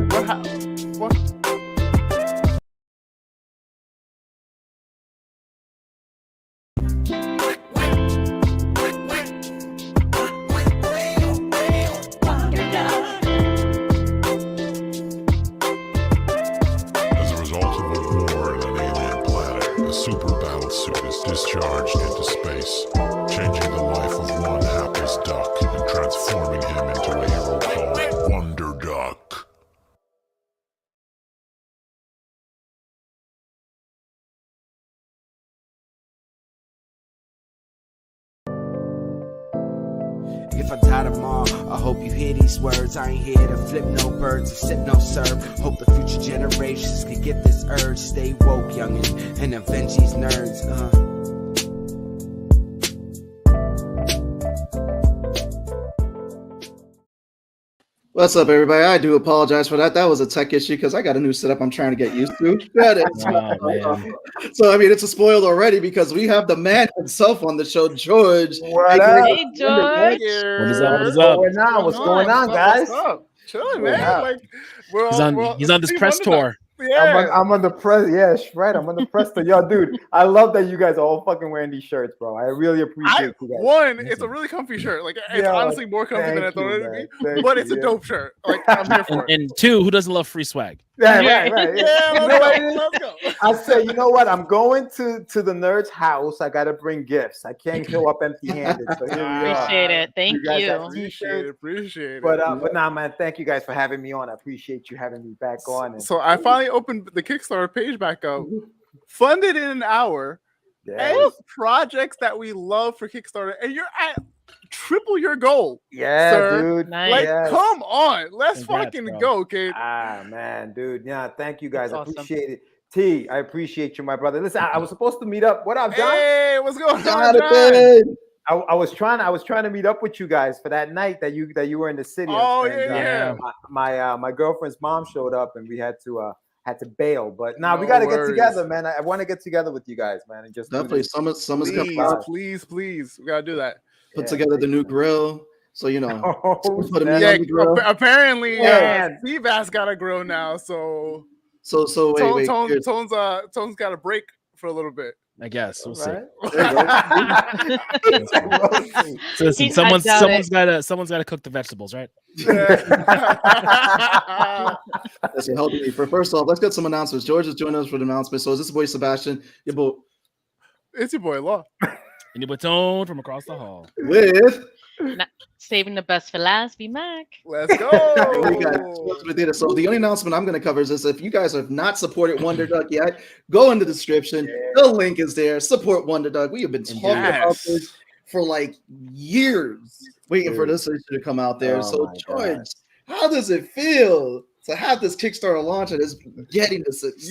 ahead. What? Super battle suit is discharged into space, changing the life of one hapless duck and transforming him into a hero called Wonder Duck. If I die tomorrow, I hope you hear these words. I ain't here to flip no birds or sip no serve. Hope the future generations can get this urge. Stay woke, youngin', and avenge these nerds. What's up, everybody? I do apologize for that. That was a tech issue because I got a new setup I'm trying to get used to. So, I mean, it's a spoiled already because we have the man himself on the show, George. What up? Hey, George. What's going on? What's going on, guys? Chilling, man. Yeah. Like he's on this press tour. Yeah. I'm on the press. Yes, right. I'm on the press tour. Yo, dude, I love that you guys are all fucking wearing these shirts, bro. I really appreciate you guys. One, it's a really comfy shirt. Like it's honestly more comfy than I thought it would be. But it's a dope shirt. Like I'm here for it. And two, who doesn't love free swag? Yeah, right. Yeah, let's go. I said, you know what? I'm going to the nerd's house. I gotta bring gifts. I can't show up empty-handed. So here we are. Appreciate it. Thank guys you. have t-shirts. Appreciate it. But nah, man. Thank you guys for having me on. I appreciate you having me back on. And So I finally opened the Kickstarter page back up. Funded in an hour. And projects that we love for Kickstarter, and you're at triple your goal. Yeah, sir. dude. Nice. Like, Yes. come on, let's Congrats, fucking bro. go, kid. Ah, man, dude. Yeah, thank you guys. That's I awesome. appreciate it. T, I appreciate you, my brother. Listen, I was supposed to meet up. What up, John? Hey, what's going on, John? Jonathan! I was trying to meet up with you guys for that night that you were in the city. Oh, And, yeah. My girlfriend's mom showed up and we had to bail. But now we No got to get worries. together, man. I want to get together with you guys, man, and just do Definitely, this. summer's coming out. Please, we gotta do that. Put together the new grill. So, you know, Oh, put him man. in Yeah, on the grill. apparently, Man. Seabass got to grow now, so So wait. Here's- Tone's got a break for a little bit. I guess we'll see. Right? There you go. So listen, I someone's doubt gotta cook the vegetables, right? Listen, help me. First off, let's get some announcements. George is joining us for the announcement. So is this boy Sebastian? Your boy It's your boy Law. And you tone from across the hall. with. Saving the best for last. Be Mac. Let's We got go. Theater. So the only announcement I'm going to cover is this: if you guys have not supported Wonder Duck yet, go in the description. The link is there. Support Wonder Duck. We have been talking about this for like years, waiting for this issue to come out there. Oh So my George, God. how does it feel to have this Kickstarter launch and it's getting the success?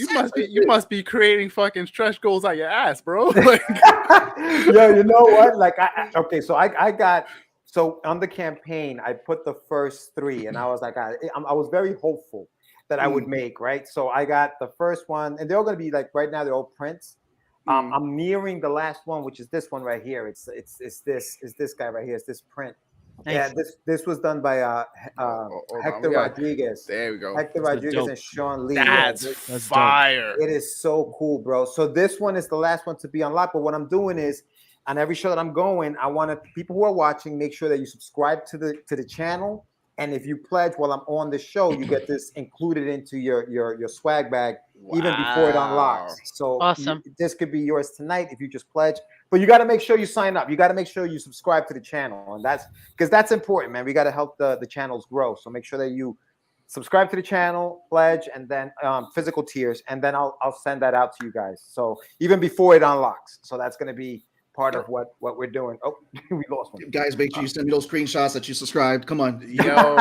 You must be creating fucking stretch goals out your ass, bro. Like, Yo, you know what? Like, I got. So on the campaign, I put the first three, and I was like, I was very hopeful that I would make, right? So I got the first one, and they're all going to be like right now they're all prints. I'm nearing the last one, which is this one right here. It's this guy right here. It's this print. Nice. Yeah, this was done by Hector Rodriguez. there we go. Hector That's Rodriguez dope. and Sean Lee. That's dope. fire. It is so cool, bro. So this one is the last one to be unlocked. But what I'm doing is, on every show that I'm going, I want people who are watching make sure that you subscribe to the channel. And if you pledge while I'm on the show, you get this included into your swag bag even before it unlocks. So Awesome. This could be yours tonight if you just pledge. But you got to make sure you sign up. You got to make sure you subscribe to the channel, and that's important, man. We got to help the channels grow. So make sure that you subscribe to the channel, pledge, and then physical tiers, and then I'll send that out to you guys. So even before it unlocks. So that's going to be part of what we're doing. Oh, we lost one. Guys, make sure you send me those screenshots that you subscribed. Come on. Yo,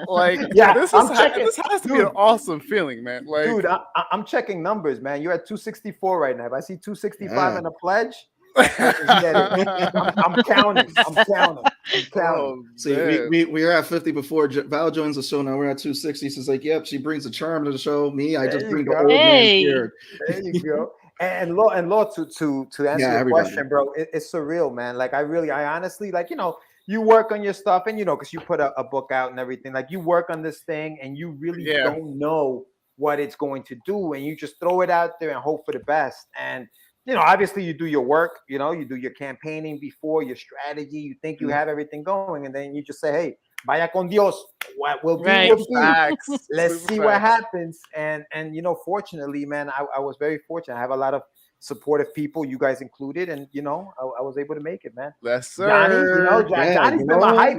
like, Yeah, this has to be an awesome feeling, man. Like, Dude, I'm checking numbers, man. You're at 264 right now. If I see 265 in a pledge, I'm counting. See, we were at 50 before Val joins the show. Now we're at 260. She's like, yep, she brings a charm to the show. Me, I just bring the old man beard. There you go. And Law, to answer your everybody. question, bro, it's surreal, man. Like I honestly, like, you know, you work on your stuff, and because you put a book out and everything, like you work on this thing and you really don't know what it's going to do, and you just throw it out there and hope for the best. And obviously you do your work, you do your campaigning before, your strategy, you think you have everything going, and then you just say, hey, vaya con Dios, what will be will be. Let's see what happens. And fortunately, man, I was very fortunate. I have a lot of supportive people, you guys included, and I was able to make it, man. Yes, sir. Johnny's been my hype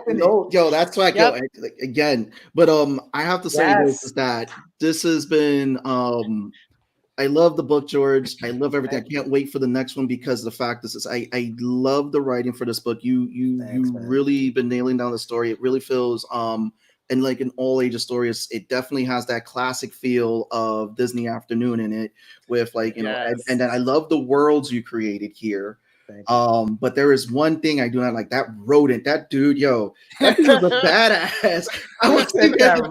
man. Yo, that's like again. But I have to say this is that this has been I love the book, George. I love everything. I can't wait for the next one because the fact is I love the writing for this book. You really been nailing down the story. It really feels and like an all ages story. It definitely has that classic feel of Disney Afternoon in it, with like and then I love the worlds you created here. But there is one thing I do not like, that rodent, that dude, that dude is a badass. I was thinking that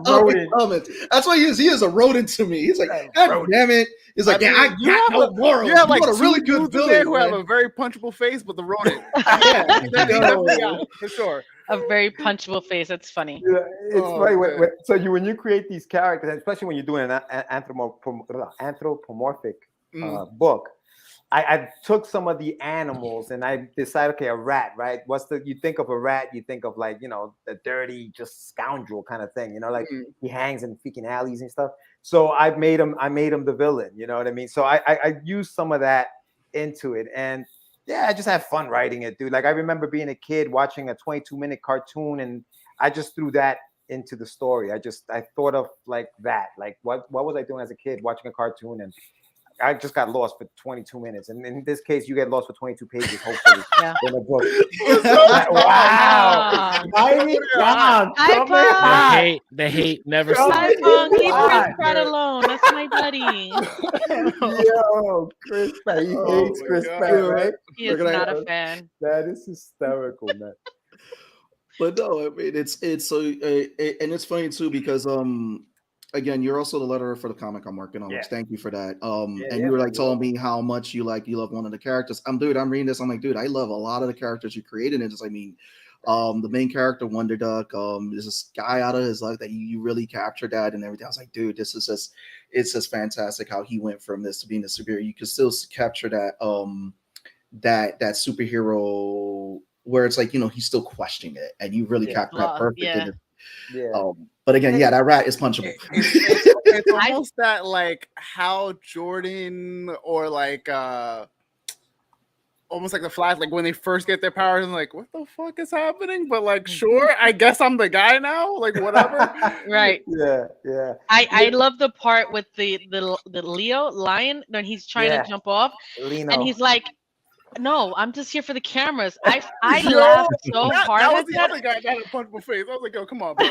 comments. That's why he is a rodent to me. He's like, God damn it. He's like, I got no morals. You have like a really good villain who have a very punchable face, but the rodent. For sure. A very punchable face. That's funny. Yeah, it's funny. When you create these characters, especially when you're doing an anthropomorphic book, I took some of the animals and I decided, okay, a rat, right? You think of a rat, you think of like, the dirty, just scoundrel kind of thing, like he hangs in freaking alleys and stuff. So I made him the villain, you know what I mean? So I used some of that into it, and I just had fun writing it, dude. Like I remember being a kid watching a 22-minute cartoon, and I just threw that into the story. I thought of like that, like what was I doing as a kid watching a cartoon, and I just got lost for 22 minutes. And in this case, you get lost for 22 pages, hopefully, in a book. Wow. Mighty John. The hate never stops. stops. Leave Chris Pratt alone. That's my buddy. Yo, Chris Pratt. He hates Chris Pratt, right? He is not a fan. That is hysterical, man. But no, I mean, it's so, and it's funny too, because again, you're also the letterer for the comic I'm working on, which thank you for that. And you were like telling me how much you love one of the characters. I'm reading this. I'm like, dude, I love a lot of the characters you created. And just, I mean, the main character, Wonder Duck, there's this guy out of his life that you really captured that and everything. I was like, dude, it's just fantastic how he went from this to being a superhero. You could still capture that, that superhero where it's like, he's still questioning it, and you really capture that perfect. But again, that rat is punchable. It's almost that like how Jordan or like almost like the Flash, like when they first get their powers and like, what the fuck is happening? But like, sure, I guess I'm the guy now. Like whatever. Right. Yeah. I love the part with the Leo lion when he's trying to jump off, and he's like, no, I'm just here for the cameras. I laughed so hard. That was the other guy that had a punchable face. I was like, yo, come on, bro.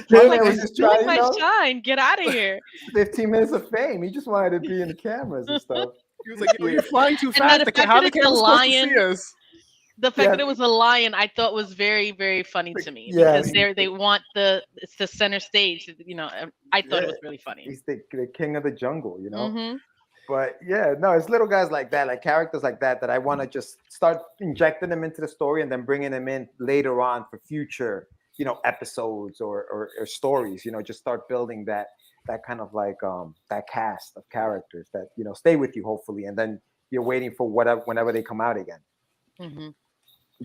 Stealing my shine. Get out of here. 15 minutes of fame. He just wanted to be in the cameras and stuff. He was like, you're flying too fast. How the cameras supposed to see us? The fact that it was a lion, I thought was very, very funny to me, because they want it's the center stage. I thought it was really funny. He's the king of the jungle, Mm-hmm. But it's little guys like that, like characters like that I want to just start injecting them into the story and then bringing them in later on for future, episodes or stories. Just start building that kind of like that cast of characters that stay with you hopefully, and then you're waiting for whenever they come out again. Mm-hmm.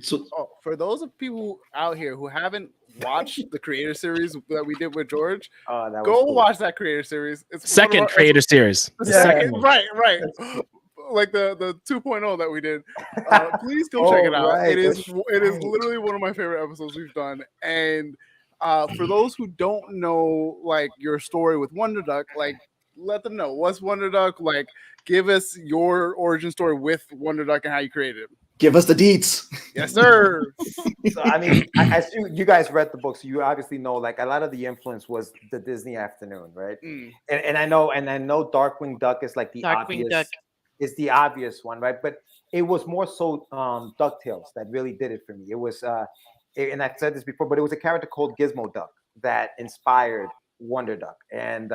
So, for those of people out here who haven't watched the creator series that we did with George, go watch that creator series. It's second creator series. Second, right. Like the 2.0 that we did. Please go check it out. Right. It is literally one of my favorite episodes we've done. And for those who don't know like your story with Wonder Duck, like let them know what's Wonder Duck. Like give us your origin story with Wonder Duck and how you created it. Give us the deets. Yes, sir. So, I mean, as you guys read the book, so you obviously know, like, a lot of the influence was the Disney Afternoon, right? And I know Darkwing Duck is like the obvious one, right? But it was more so DuckTales that really did it for me. It was, and I've said this before, but it was a character called Gizmo Duck that inspired Wonder Duck, and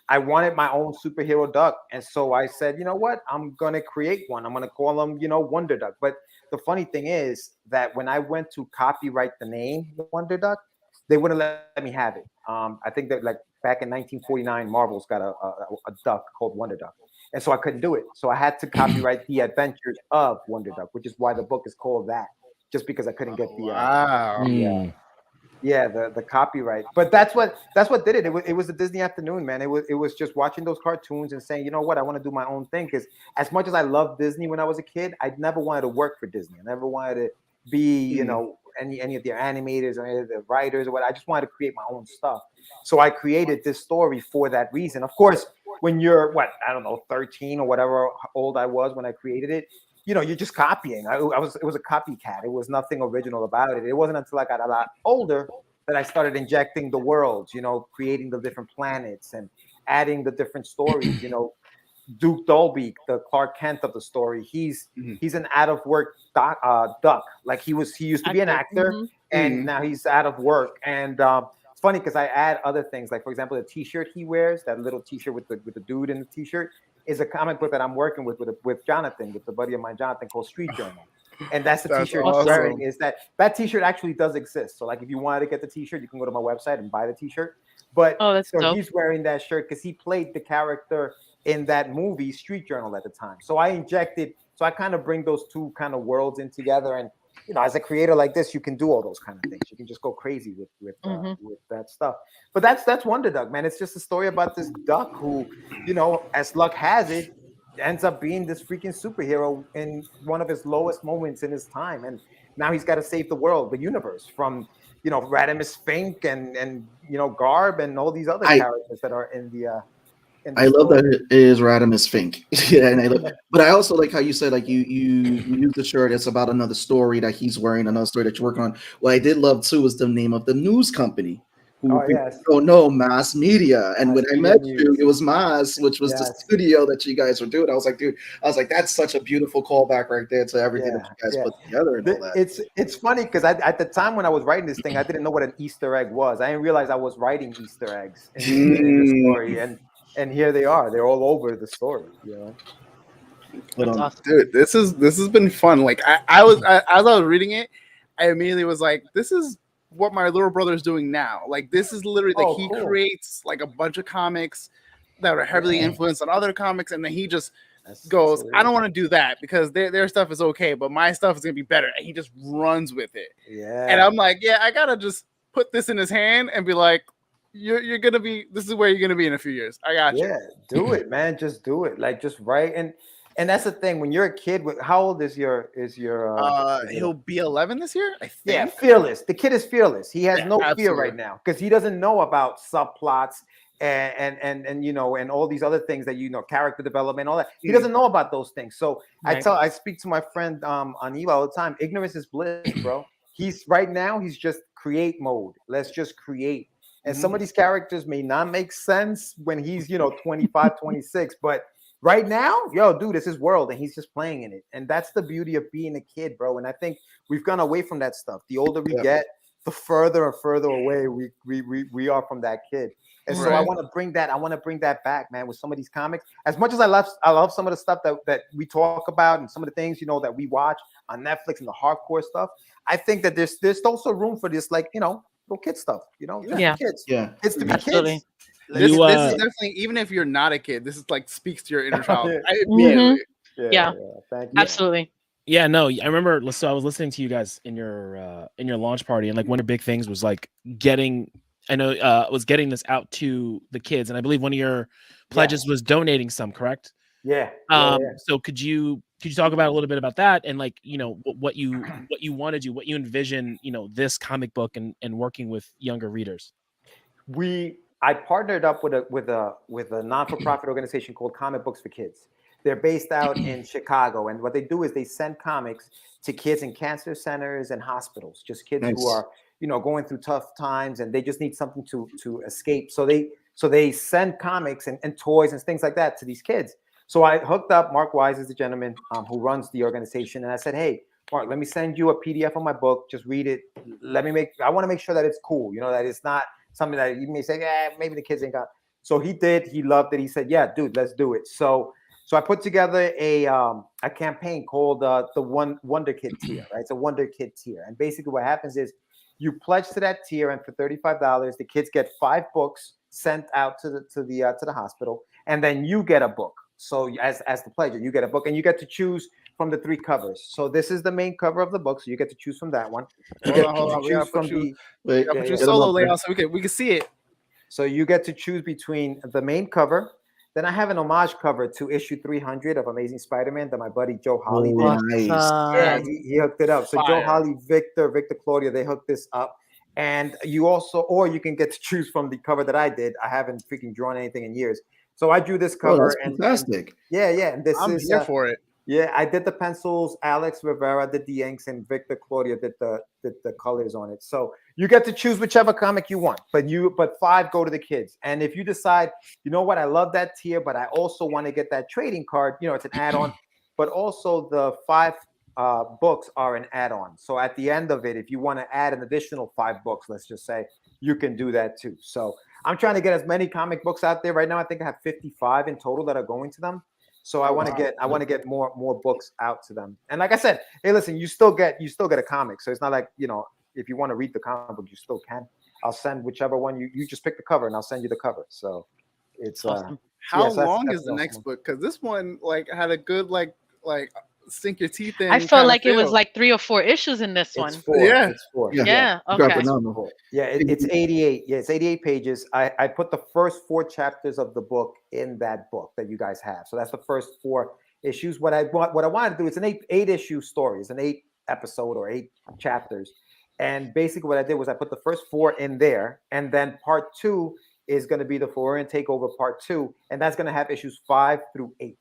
I wanted my own superhero duck. And so I said, you know what? I'm going to create one. I'm going to call him, Wonder Duck. But the funny thing is that when I went to copyright the name Wonder Duck, they wouldn't let me have it. I think that like back in 1949, Marvel's got a duck called Wonder Duck. And so I couldn't do it. So I had to copyright the adventures of Wonder Duck, which is why the book is called that, just because I couldn't get the the copyright. But that's what did it. It was a Disney afternoon, man. It was just watching those cartoons and saying, you know what, I want to do my own thing. Because as much as I loved Disney when I was a kid, I never wanted to work for Disney. I never wanted to be, you know, any of their animators or any of the writers or what. I just wanted to create my own stuff. So I created this story for that reason. Of course, when you're 13 or whatever old I was when I created it, you know, you're just copying. It was a copycat. It was nothing original about it. It wasn't until I got a lot older that I started injecting the worlds, you know, creating the different planets and adding the different stories. You know, Duke Dolby, the Clark Kent of the story, he's an out of work duck. Like he used to be an actor, and now he's out of work. And it's funny because I add other things, like for example, the T-shirt he wears, that little T-shirt with the dude in the T-shirt, is a comic book that I'm working with Jonathan, with the buddy of mine, Jonathan, called Street Journal. And that's the T-shirt he's wearing. Is that T-shirt actually does exist? So like, if you wanted to get the T-shirt, you can go to my website and buy the T-shirt. But so he's wearing that shirt because he played the character in that movie Street Journal at the time. So I kind of bring those two kind of worlds in together. And you know, as a creator like this, you can do all those kind of things. You can just go crazy with that stuff. But that's Wonder Duck, man. It's just a story about this duck who, you know, as luck has it, ends up being this freaking superhero in one of his lowest moments in his time. And now he's got to save the world, the universe, from, you know, Radimus Fink and you know, Garb and all these other characters that are in the I love that it is Radimus Fink. Yeah, and but I also like how you said, like, you use the shirt. It's about another story that he's wearing, another story that you're working on. What I did love too is the name of the news company. Don't know, Mass Media. And when I met you, it was Mass, which was the studio that you guys were doing. I was like, dude, that's such a beautiful callback right there to everything that you guys put together and all that. It's funny because at the time when I was writing this thing, I didn't know what an Easter egg was. I didn't realize I was writing Easter eggs in the story. And here they are. They're all over the story, you know. But, awesome. Dude, this has been fun. Like as I was reading it, I immediately was like, this is what my little brother is doing now. Like, this is literally like he creates like a bunch of comics that are heavily influenced on other comics, and then he just goes, I don't want to do that because their stuff is okay, but my stuff is gonna be better. And he just runs with it. Yeah. And I'm like, I gotta just put this in his hand and be like, You're gonna be. This is where you're gonna be in a few years. I got you. Yeah, do it, man. Just do it. Like, just write. And that's the thing. When you're a kid, how old is your? He'll be 11 this year, I think. Yeah, fearless. The kid is fearless. He has no fear right now because he doesn't know about subplots and you know, and all these other things that, you know, character development, all that. He doesn't know about those things. So I speak to my friend on Eva all the time. Ignorance is bliss, bro. He's just create mode. Let's just create. And some of these characters may not make sense when he's, you know, 25, 26. But right now, dude, it's his world and he's just playing in it. And that's the beauty of being a kid, bro. And I think we've gone away from that stuff. The older we get, the further and further away we are from that kid. And so I want to bring that back, man, with some of these comics. As much as I love some of the stuff that we talk about and some of the things, you know, that we watch on Netflix and the hardcore stuff. I think that there's also room for this, like, you know, little kid stuff, you know, kids. Yeah, kids to be kids. This is definitely, even if you're not a kid, this is like speaks to your inner child. Thank you. Absolutely. Yeah, no, I remember. So I was listening to you guys in your launch party, and like one of the big things was like getting this out to the kids, and I believe one of your pledges was donating some, correct? Yeah. So could you talk about a little bit about that, and like, you know, what you want to do, what you envision, you know, this comic book and working with younger readers? I partnered up with a non-for-profit organization called Comic Books for Kids. They're based out in Chicago, and what they do is they send comics to kids in cancer centers and hospitals, just kids who are, you know, going through tough times and they just need something to escape. So they send comics and toys and things like that to these kids. So I hooked up. Mark Wise is the gentleman who runs the organization, and I said, "Hey, Mark, let me send you a PDF of my book. Just read it. I want to make sure that it's cool. You know, that it's not something that you may say, maybe the kids ain't got." So he did. He loved it. He said, "Yeah, dude, let's do it." So So I put together a campaign called the Wonder Kid tier, right? It's a Wonder Kid tier, and basically what happens is you pledge to that tier, and for $35, the kids get 5 books sent out to the hospital, and then you get a book. So as the pledger, you get a book, and you get to choose from the 3 covers. So this is the main cover of the book, so you get to choose from that one. Hold on. We gotta put you solo layout so we can see it. So you get to choose between the main cover. Then I have an homage cover to issue 300 of Amazing Spider-Man that my buddy Joe Holly did. Nice. Yeah, he hooked it up. So Fire. Joe Holly, Victor Claudia, they hooked this up. And you also, or you can get to choose from the cover that I did. I haven't freaking drawn anything in years. So I drew this cover. That's fantastic. And this I'm is here for it. Yeah, I did the pencils. Alex Rivera did the inks, and Victor Claudia did the colors on it. So you get to choose whichever comic you want, but 5 go to the kids. And if you decide, you know what, I love that tier, but I also want to get that trading card. It's an add-on, but also the 5 books are an add-on. So at the end of it, if you want to add an additional 5 books, let's just say, you can do that too. So I'm trying to get as many comic books out there right now. I think I have 55 in total that are going to them. So I want to get more books out to them. And like I said, hey, listen, you still get a comic. So it's not like, if you want to read the comic book, you still can. I'll send whichever one you just pick the cover, and I'll send you the cover. So it's awesome. How long is the next book? Because this one had a good like sink your teeth in. I felt like it was like 3 or 4 issues in this one. It's 4. Yeah. It's 4. Yeah. Okay. Yeah, it's 88. Yeah, it's 88 pages. I put the first 4 chapters of the book in that book that you guys have. So that's the first 4 issues. What I wanted to do, it's an 8 issue story. It's an 8 episode or 8 chapters. And basically what I did was I put the first 4 in there, and then part 2 is going to be the Florian Takeover part 2, and that's going to have issues 5 through 8.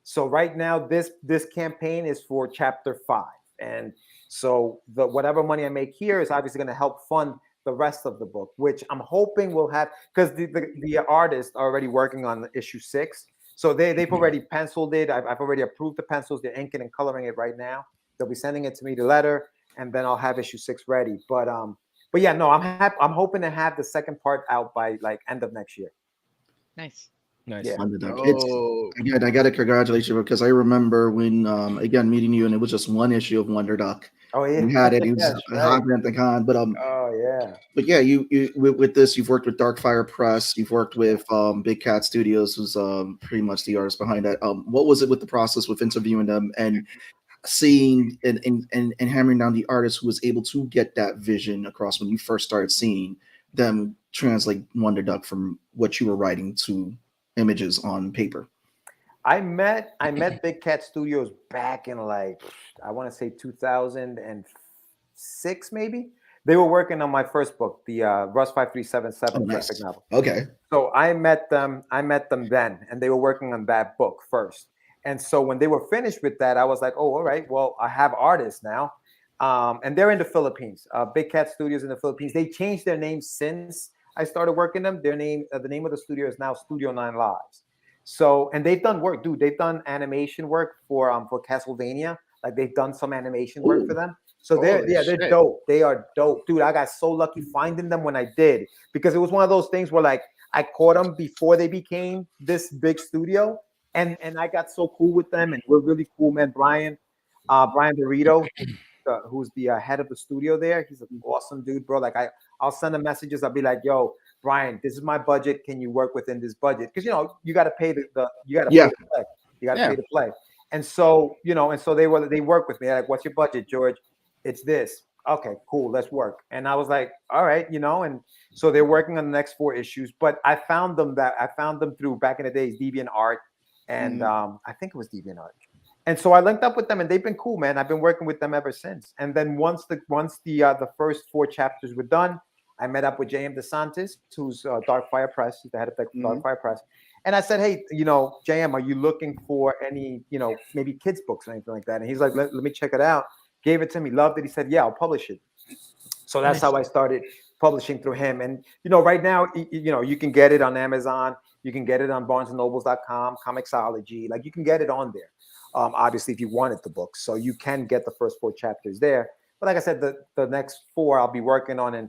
So right now, this campaign is for chapter 5. And so whatever money I make here is obviously going to help fund the rest of the book, which I'm hoping will have, because the artists are already working on issue 6. So they've already penciled it. I've already approved the pencils. They're inking and coloring it right now. They'll be sending it to me, the letter, and then I'll have issue 6 ready. But yeah, no, I'm hoping to have the second part out by end of next year. Nice. Yeah. Again, I got to congratulate you, because I remember when again meeting you, and it was just 1 issue of Wonder Duck. Oh yeah, you had it. It was hot at the con, but oh yeah. But yeah, you with this, you've worked with Darkfire Press. You've worked with Big Cat Studios, who's pretty much the artist behind that. What was it with the process with interviewing them and seeing and hammering down the artist who was able to get that vision across when you first started seeing them translate Wonder Duck from what you were writing to images on paper? I met Big Cat Studios back in I want to say 2006 maybe. They were working on my first book, the Rust 5377 graphic novel. Okay. So I met them then, and they were working on that book first. And so when they were finished with that, I was like, oh, all right, well, I have artists now. And they're in the Philippines. Big Cat Studios in the Philippines. They changed their name since I started working them. Their name, the name of the studio is now Studio 9 Lives. So, and they've done work, dude. They've done animation work for Castlevania. They've done some animation work for them. So they're dope. They are dope, dude. I got so lucky finding them when I did, because it was one of those things where I caught them before they became this big studio, and I got so cool with them, and we're really cool, man. Brian Burrito, who's the head of the studio there. He's an awesome dude, bro. I'll send him messages. I'll be like, yo, Brian, this is my budget. Can you work within this budget? Because you got to pay pay to play. You got to pay to play. And so, they work with me. They're like, what's your budget, George? It's this. Okay, cool. Let's work. And I was like, all right, and so they're working on the next 4 issues. But I found them through, back in the days, DeviantArt, and I think it was DeviantArt. And so I linked up with them, and they've been cool, man. I've been working with them ever since. And then once the first 4 chapters were done, I met up with J.M. DeSantis, who's Darkfire Press. He's the head of Darkfire Press. And I said, hey, J.M., are you looking for any, maybe kids' books or anything like that? And he's like, let me check it out. Gave it to me, loved it. He said, yeah, I'll publish it. So that's how I started publishing through him. And, right now, you can get it on Amazon. You can get it on BarnesandNobles.com, Comixology. You can get it on there. Obviously, if you wanted the book. So you can get the first 4 chapters there. But like I said, the next 4 I'll be working on,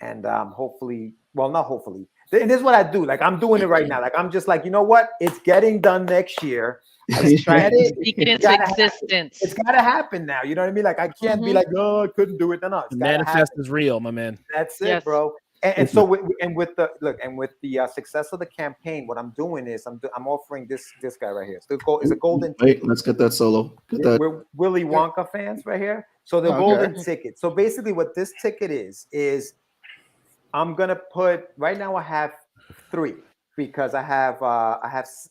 and hopefully, well, not hopefully. And this is what I do. I'm doing it right now. I'm just you know what? It's getting done next year. That's right. Speak it into existence. It's got to happen now. You know what I mean? Like, I can't be like, no, I couldn't do it. No, the manifest is real, my man. That's it, bro. And so with the success of the campaign, what I'm doing is I'm offering this guy right here. It's a golden. Wait, let's get that solo. We're Willy Wonka fans right here. So the golden ticket. So basically, what this ticket is I'm gonna put right now. I have 3 because I have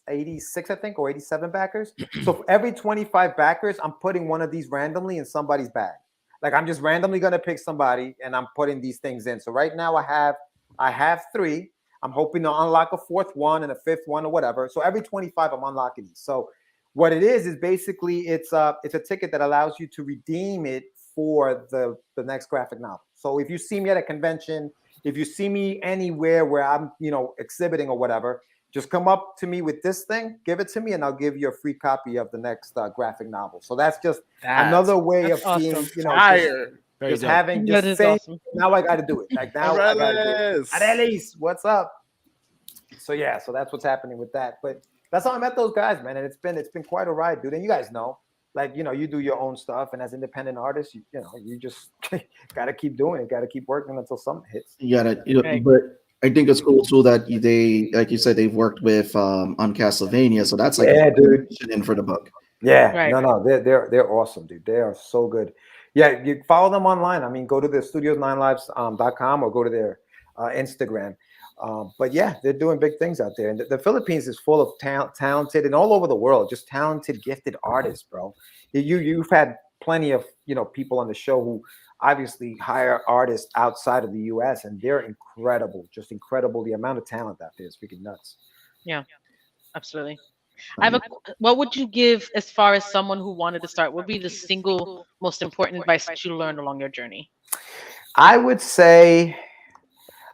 86, I think, or 87 backers. So for every 25 backers, I'm putting one of these randomly in somebody's bag. Like, I'm just randomly gonna pick somebody and I'm putting these things in. So right now I have 3. I'm hoping to unlock a 4th one and a 5th one or whatever. So every 25 I'm unlocking these. So what it is basically it's a ticket that allows you to redeem it for the next graphic novel. So if you see me at a convention, if you see me anywhere where I'm, exhibiting or whatever, just come up to me with this thing, give it to me, and I'll give you a free copy of the next graphic novel. So that's just another way of being, just having, just saying, now I got to do it. Like, now I got to do it. Arelis, what's up? So yeah, so that's what's happening with that. But that's how I met those guys, man. And it's been quite a ride, dude. And you guys know, like, you do your own stuff, and as independent artists, you just got to keep doing it, got to keep working until something hits. You gotta, but I think it's cool too that they, like you said, they've worked with on Castlevania, so that's like dude, in for the book. Yeah, no, they're awesome, dude. They are so good. Yeah, you follow them online. I mean, go to the studios9lives.com or go to their Instagram. But yeah, they're doing big things out there, and the Philippines is full of talented, and all over the world, just talented, gifted artists, bro. You've had plenty of people on the show who obviously hire artists outside of the U.S. and they're incredible, just incredible. The amount of talent out there is freaking nuts. Yeah, absolutely. What would you give as far as someone who wanted to start? What would be the single most important advice that you learned along your journey? I would say,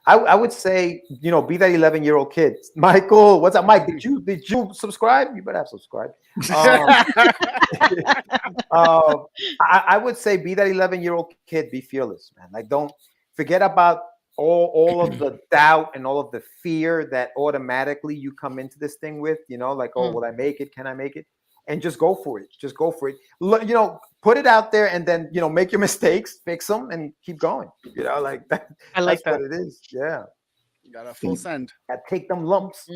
be that 11-year-old kid. Michael, what's up, Mike? Did you subscribe? You better have subscribed. I would say, be that 11-year-old kid. Be fearless, man. Like, don't forget about all of the doubt and all of the fear that automatically you come into this thing with. Like, oh, will I make it? Can I make it? And just go for it. Just go for it. Put it out there, and then make your mistakes, fix them, and keep going. Like that. I like that's that. what it is. Yeah. You got a full send. Take them lumps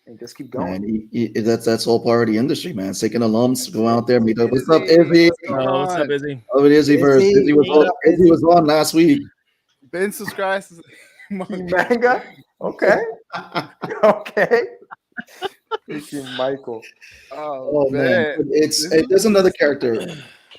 and just keep going. Man, that's all part of the industry, man. Taking the lumps, go out there, meet up. What's up, Izzy? What's up, Izzy? Oh, it is Izzy was on last week. Ben subscribes. Manga. Okay. Okay. Michael. Oh man, there's another character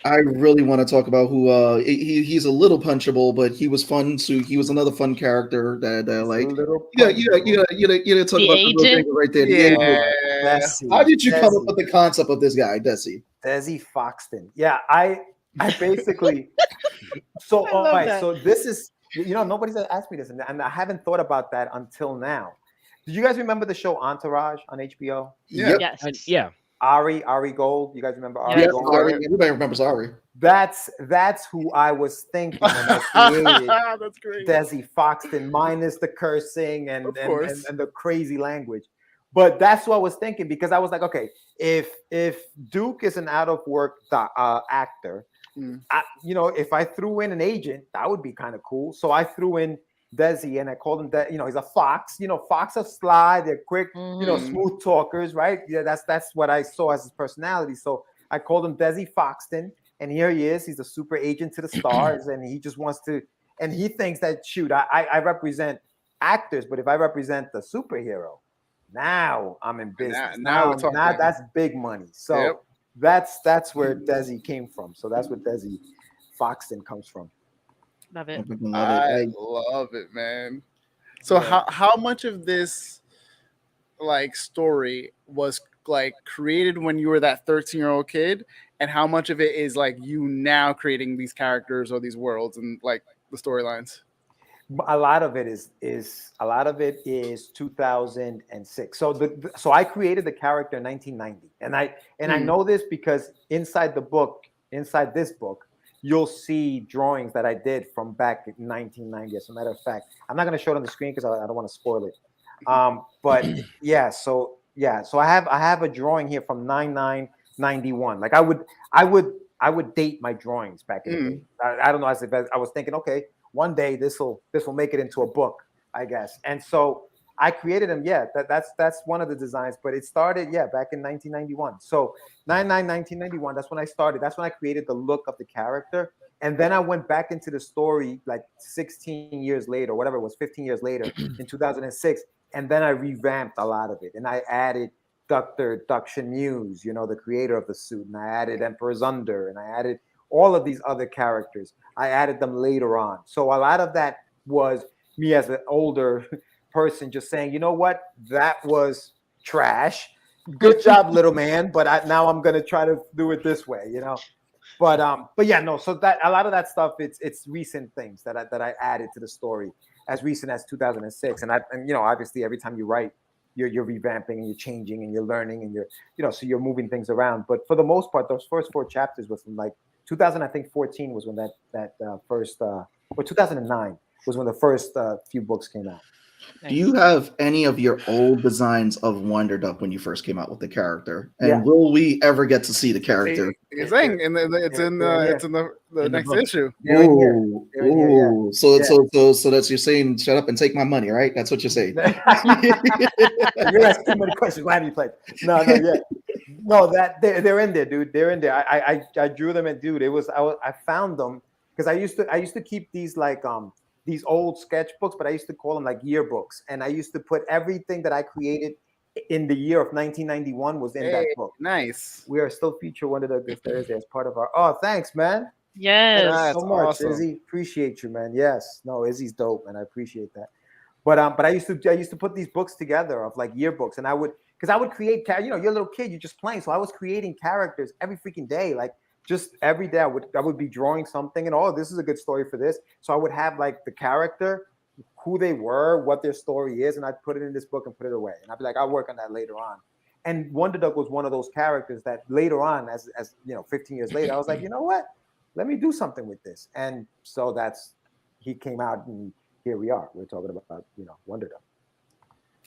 I really want to talk about who he's a little punchable, but he was fun. So he was another fun character that like you talk about the agent right there. Yeah. How did you come up with the concept of this guy, Desi Foxton? Yeah, I basically so all right. So this is nobody's asked me this, and I haven't thought about that until now. Did you guys remember the show Entourage on HBO? Yeah. Yes. Yeah. Ari Gold. You guys remember Ari Gold? Everybody remembers Ari. That's who I was thinking when I created That's great. Desi Foxton, minus the cursing and the crazy language. But that's what I was thinking, because I was like, okay, if Duke is an out of work actor, if I threw in an agent, that would be kind of cool. So I threw in Desi, and I called him that. He's a fox. Fox are sly, they're quick, smooth talkers, right? Yeah, that's what I saw as his personality. So I called him Desi Foxton, and here he is. He's a super agent to the stars, and he just wants to, and he thinks that I represent actors, but if I represent the superhero, now I'm in business. Now that's big money. So that's where Desi came from. So that's where Desi Foxton comes from. Love it. I love it, man. So how much of this story was created when you were that 13-year-old kid, and how much of it is you now creating these characters or these worlds and the storylines? A lot of it is 2006. So I created the character in 1990, and I know this because inside this book, you'll see drawings that I did from back in 1990. As a matter of fact, I'm not going to show it on the screen because I don't want to spoil it. But yeah, so Yeah, so I have a drawing here from 9/9/91. Like I would date my drawings back in the day. I don't know. I was thinking, okay, one day this will make it into a book, I guess. And so I created them. Yeah, that's one of the designs. But it started back in 1991. So 9/9/1991. That's when I started. That's when I created the look of the character. And then I went back into the story like 16 years later, whatever it was, 15 years later in 2006. And then I revamped a lot of it. And I added Dr. Muse, the creator of the suit. And I added Emperor's Under. And I added all of these other characters. I added them later on. So a lot of that was me as an older person just saying, you know what? That was trash. Good job, little man. But now I'm going to try to do it this way, But yeah, no. So that a lot of that stuff, it's recent things that I added to the story as recent as 2006. And obviously every time you write, you're revamping and you're changing and you're learning and so you're moving things around. But for the most part, those first 4 chapters was from like 2014 was when that first or 2009 was when the first few books came out. Do you have any of your old designs of Wonder Duck when you first came out with the character? And will we ever get to see the character? It's in the next issue. So that's you're saying shut up and take my money, right? That's what you're saying. You're asking too many questions. Why do you play? No, that they're in there, dude. They're in there. I drew them, and dude, I found them because I used to keep these like these old sketchbooks, but I used to call them like yearbooks. And I used to put everything that I created in the year of 1991 was in that book. Nice. We are still featured Wonder Duck this Thursday as part of our. Oh, thanks, man. Yes. Thanks so much, awesome. Izzy. Appreciate you, man. Yes. No, Izzy's dope, man. I appreciate that. But I used to put these books together of like yearbooks, and I would create. You're a little kid, you're just playing, so I was creating characters every freaking day, like. Just every day I would be drawing something and this is a good story for this. So I would have like the character, who they were, what their story is, and I'd put it in this book and put it away. And I'd be like, I'll work on that later on. And Wonder Duck was one of those characters that later on, as 15 years later, I was like, you know what? Let me do something with this. And so he came out and here we are. We're talking about, Wonder Duck.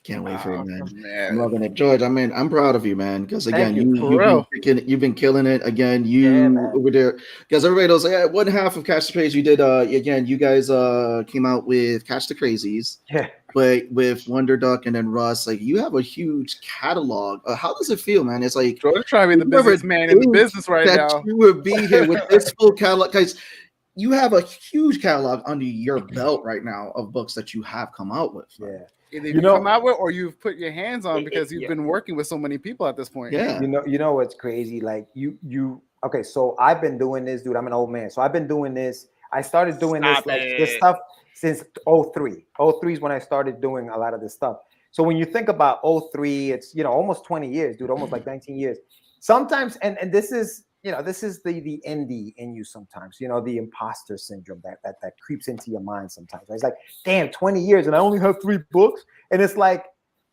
Can't wait for it, man. I'm loving it, George. I mean, I'm proud of you, man. Because again, you've been killing it. Again, over there. Because everybody knows, one half of Catch the Craze you did. Again, you guys came out with Catch the Crazies. Yeah. But with Wonder Duck and then Russ, like you have a huge catalog. How does it feel, man? It's like George trying to be the businessman in the business right now. You would be here with this full catalog, guys. You have a huge catalog under your belt right now of books that you have come out with. Yeah. Either you come out with or you've put your hands on because you've been working with so many people at this point. Yeah. You know what's crazy? Like okay, so I've been doing this, dude. I'm an old man. So I've been doing this. I started doing this stuff since 03. 03 is when I started doing a lot of this stuff. So when you think about 03, it's almost 20 years, dude, almost like 19 years. Sometimes, and this is this is the indie in you sometimes, the imposter syndrome that creeps into your mind sometimes. It's like, damn, 20 years and I only have 3 books. And it's like,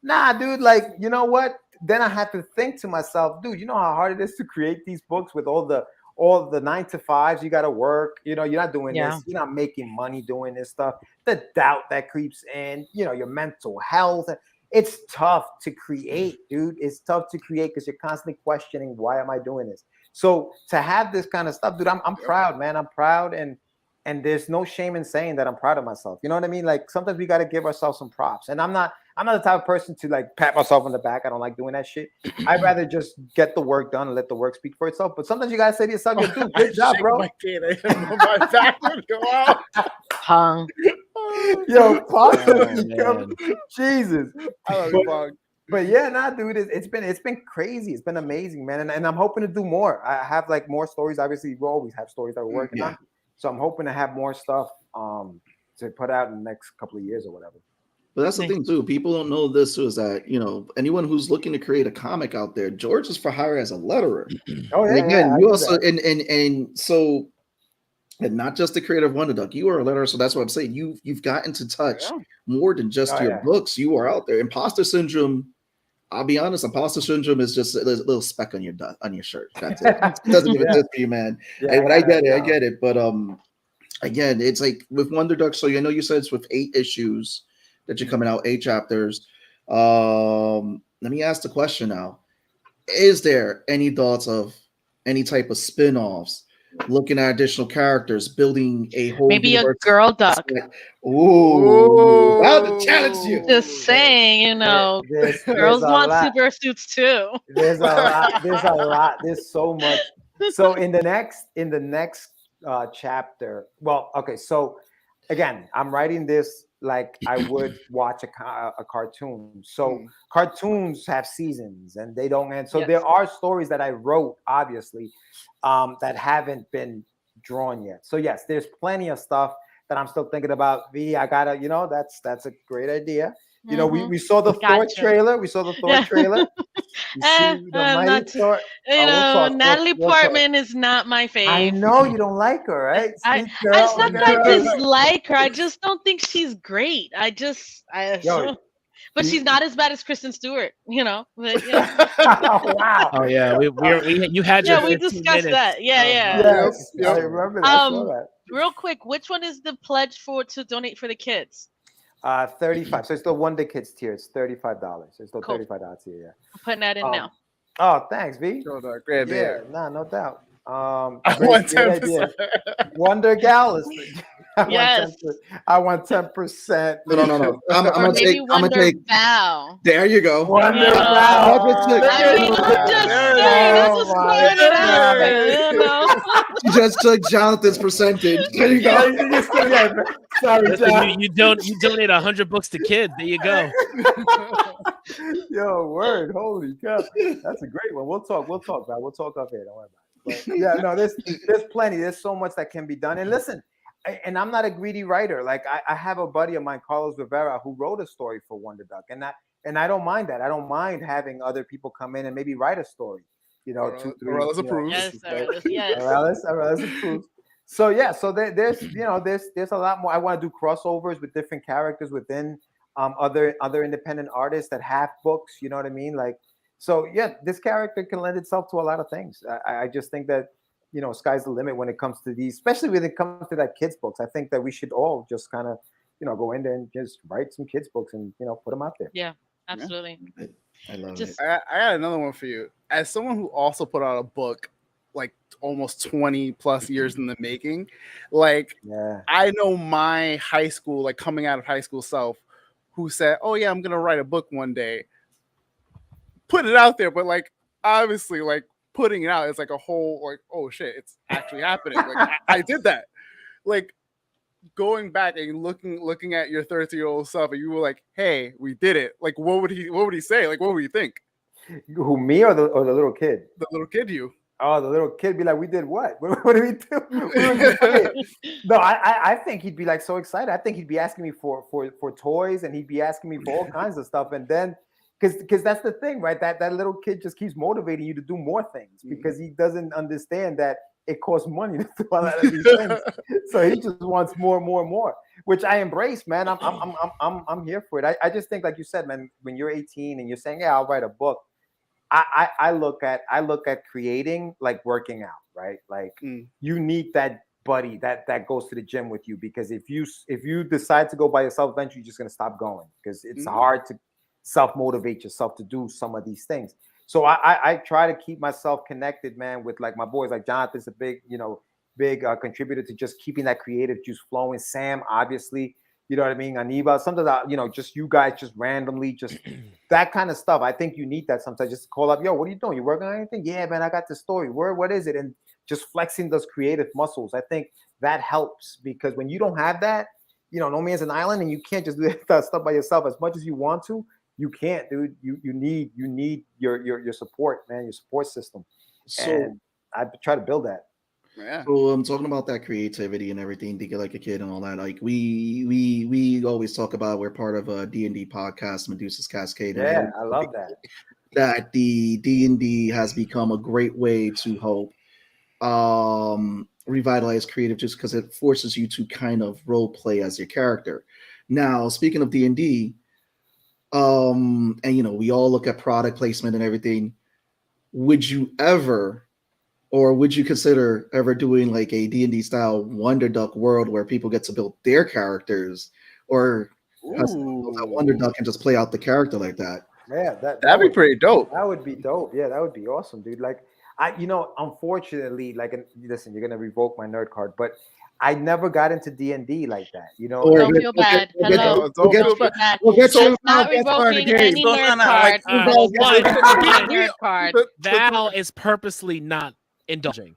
nah, dude, like, you know what? Then I had to think to myself, dude, you know how hard it is to create these books with all the 9-to-5s, you got to work, you're not doing this, you're not making money doing this stuff. The doubt that creeps in, your mental health. It's tough to create, dude. It's tough to create because you're constantly questioning, why am I doing this? So to have this kind of stuff, dude, I'm proud, man. I'm proud, and there's no shame in saying that I'm proud of myself. You know what I mean? Like sometimes we got to give ourselves some props. And I'm not the type of person to like pat myself on the back. I don't like doing that shit. I'd rather just get the work done and let the work speak for itself. But sometimes you gotta say to yourself, dude, good job, bro. My back would go out. Pong. Yo, Pong. Jesus. I love you, Pong. But yeah, dude, it's been crazy. It's been amazing, man. And I'm hoping to do more. I have like more stories. Obviously, we always have stories that we're working on. So I'm hoping to have more stuff to put out in the next couple of years or whatever. But that's the thing too. People don't know this is that anyone who's looking to create a comic out there, George is for hire as a letterer. Oh yeah. And again, you also and so. And not just the creator of Wonder Duck, you are a letterer, so that's what I'm saying. You've gotten to touch more than just your books. You are out there. Imposter syndrome. I'll be honest. Imposter syndrome is just a little speck on your shirt. That's it. It doesn't even exist for you, man. Yeah, but I get it. But again, it's like with Wonder Duck. So you said it's with 8 issues that you're coming out, 8 chapters. let me ask the question now. Is there any thoughts of any type of spin-offs, looking at additional characters, building a whole maybe universe? A girl duck. Ooh, about to challenge you. Just saying, you know, girls want super suits too. There's a lot. There's so much. So in the next chapter, well, okay. So again, I'm writing this like I would watch a cartoon. So cartoons have seasons, and they don't end. So there are stories that I wrote, obviously, that haven't been drawn yet. So yes, there's plenty of stuff that I'm still thinking about. I gotta, that's a great idea. You know, we saw the Thor trailer. We saw the Thor trailer. You see the mighty Thor. Natalie Portman is not my favorite. I know you don't like her, right? It's not that I dislike her. I just don't think she's great. But she's not as bad as Kristen Stewart, you know. But, Wow. Oh yeah, you had your we discussed minutes. that. Yeah. Yes, I remember that. Real quick, which one is the pledge to donate for the kids? 35. So it's the Wonder Kids tier. It's $35. It's still Cool. $35 tier. Yeah. I'm putting that in now. Oh, thanks, V. Great idea. Yeah, no doubt. I want 10%. Wonder Gal. Yes. I want 10%. No. I'm gonna take. Val. There you go. Wonder Val. I'm just saying. That's just throwing it out there, you know. You just took Jonathan's percentage. There you go. Sorry, Listen, you donate $100 to kids. There you go. Yo, word. Holy cow. That's a great one. We'll talk, Val. We'll talk up here. Don't worry about it. But yeah, no, there's plenty. There's so much that can be done. And listen, and I'm not a greedy writer. Like I have a buddy of mine, Carlos Rivera, who wrote a story for Wonder Duck, and I don't mind that. I don't mind having other people come in and maybe write a story. You know, 2, 3. Aurelius approves. Yes. Aurelius approves. So yeah, so there's a lot more. I want to do crossovers with different characters within other independent artists that have books. You know what I mean? Like, so yeah, this character can lend itself to a lot of things. I just think that, sky's the limit when it comes to these, especially when it comes to that kids books. I think that we should all just kind of, go in there and just write some kids books and, put them out there. Yeah, absolutely. Yeah. I love it. I got another one for you. As someone who also put out a book, like almost 20 plus years in the making, like I know my high school, like coming out of high school self, who said, "Oh yeah, I'm gonna write a book one day." Put it out there, but like obviously, like putting it out is like a whole like, oh shit, it's actually happening. Like I did that. Like going back and looking at your 30-year-old self, and you were like, "Hey, we did it." Like, what would he say? Like, what would he think? Who, me or the little kid? The little kid, you. Oh, the little kid be like, "We did what? What did we do?" No, I think he'd be like so excited. I think he'd be asking me for toys, and he'd be asking me for all kinds of stuff. And then, because that's the thing, right? That little kid just keeps motivating you to do more things because he doesn't understand that it costs money to do a lot of these things. So he just wants more, which I embrace, man. I'm here for it. I just think, like you said, man, when you're 18 and you're saying, "Yeah, I'll write a book," I look at creating like working out, right? Like you need that buddy that goes to the gym with you, because if you decide to go by yourself, eventually you're just gonna stop going, because it's hard to self-motivate yourself to do some of these things. So I try to keep myself connected, man, with like my boys. Like Jonathan's a big contributor to just keeping that creative juice flowing. Sam, obviously. You know what I mean? Aniba, sometimes, just you guys just randomly, just that kind of stuff. I think you need that sometimes. Just call up, "Yo, what are you doing? You working on anything?" "Yeah, man, I got this story." What is it? And just flexing those creative muscles. I think that helps, because when you don't have that, no man's an island, and you can't just do that stuff by yourself as much as you want to. You can't, dude. You need your support, man, your support system. So and I try to build that. Yeah. So I'm talking about that creativity and everything, thinking like a kid and all that. Like we always talk about, we're part of a D&D podcast, Medusa's Cascade. Yeah, I love that. That the D&D has become a great way to help revitalize creative, just because it forces you to kind of role play as your character. Now, speaking of D&D, and we all look at product placement and everything. Would you ever, or would you consider ever doing like a D&D style Wonder Duck world where people get to build their characters, or that Wonder Duck and just play out the character like that? Yeah, that'd be pretty dope. That would be dope. Yeah, that would be awesome, dude. Like, unfortunately, like, listen, you're gonna revoke my nerd card, but I never got into D&D like that. Don't feel bad. Hello. We'll get I'm not revoking any nerd card. Val is purposely not indulging.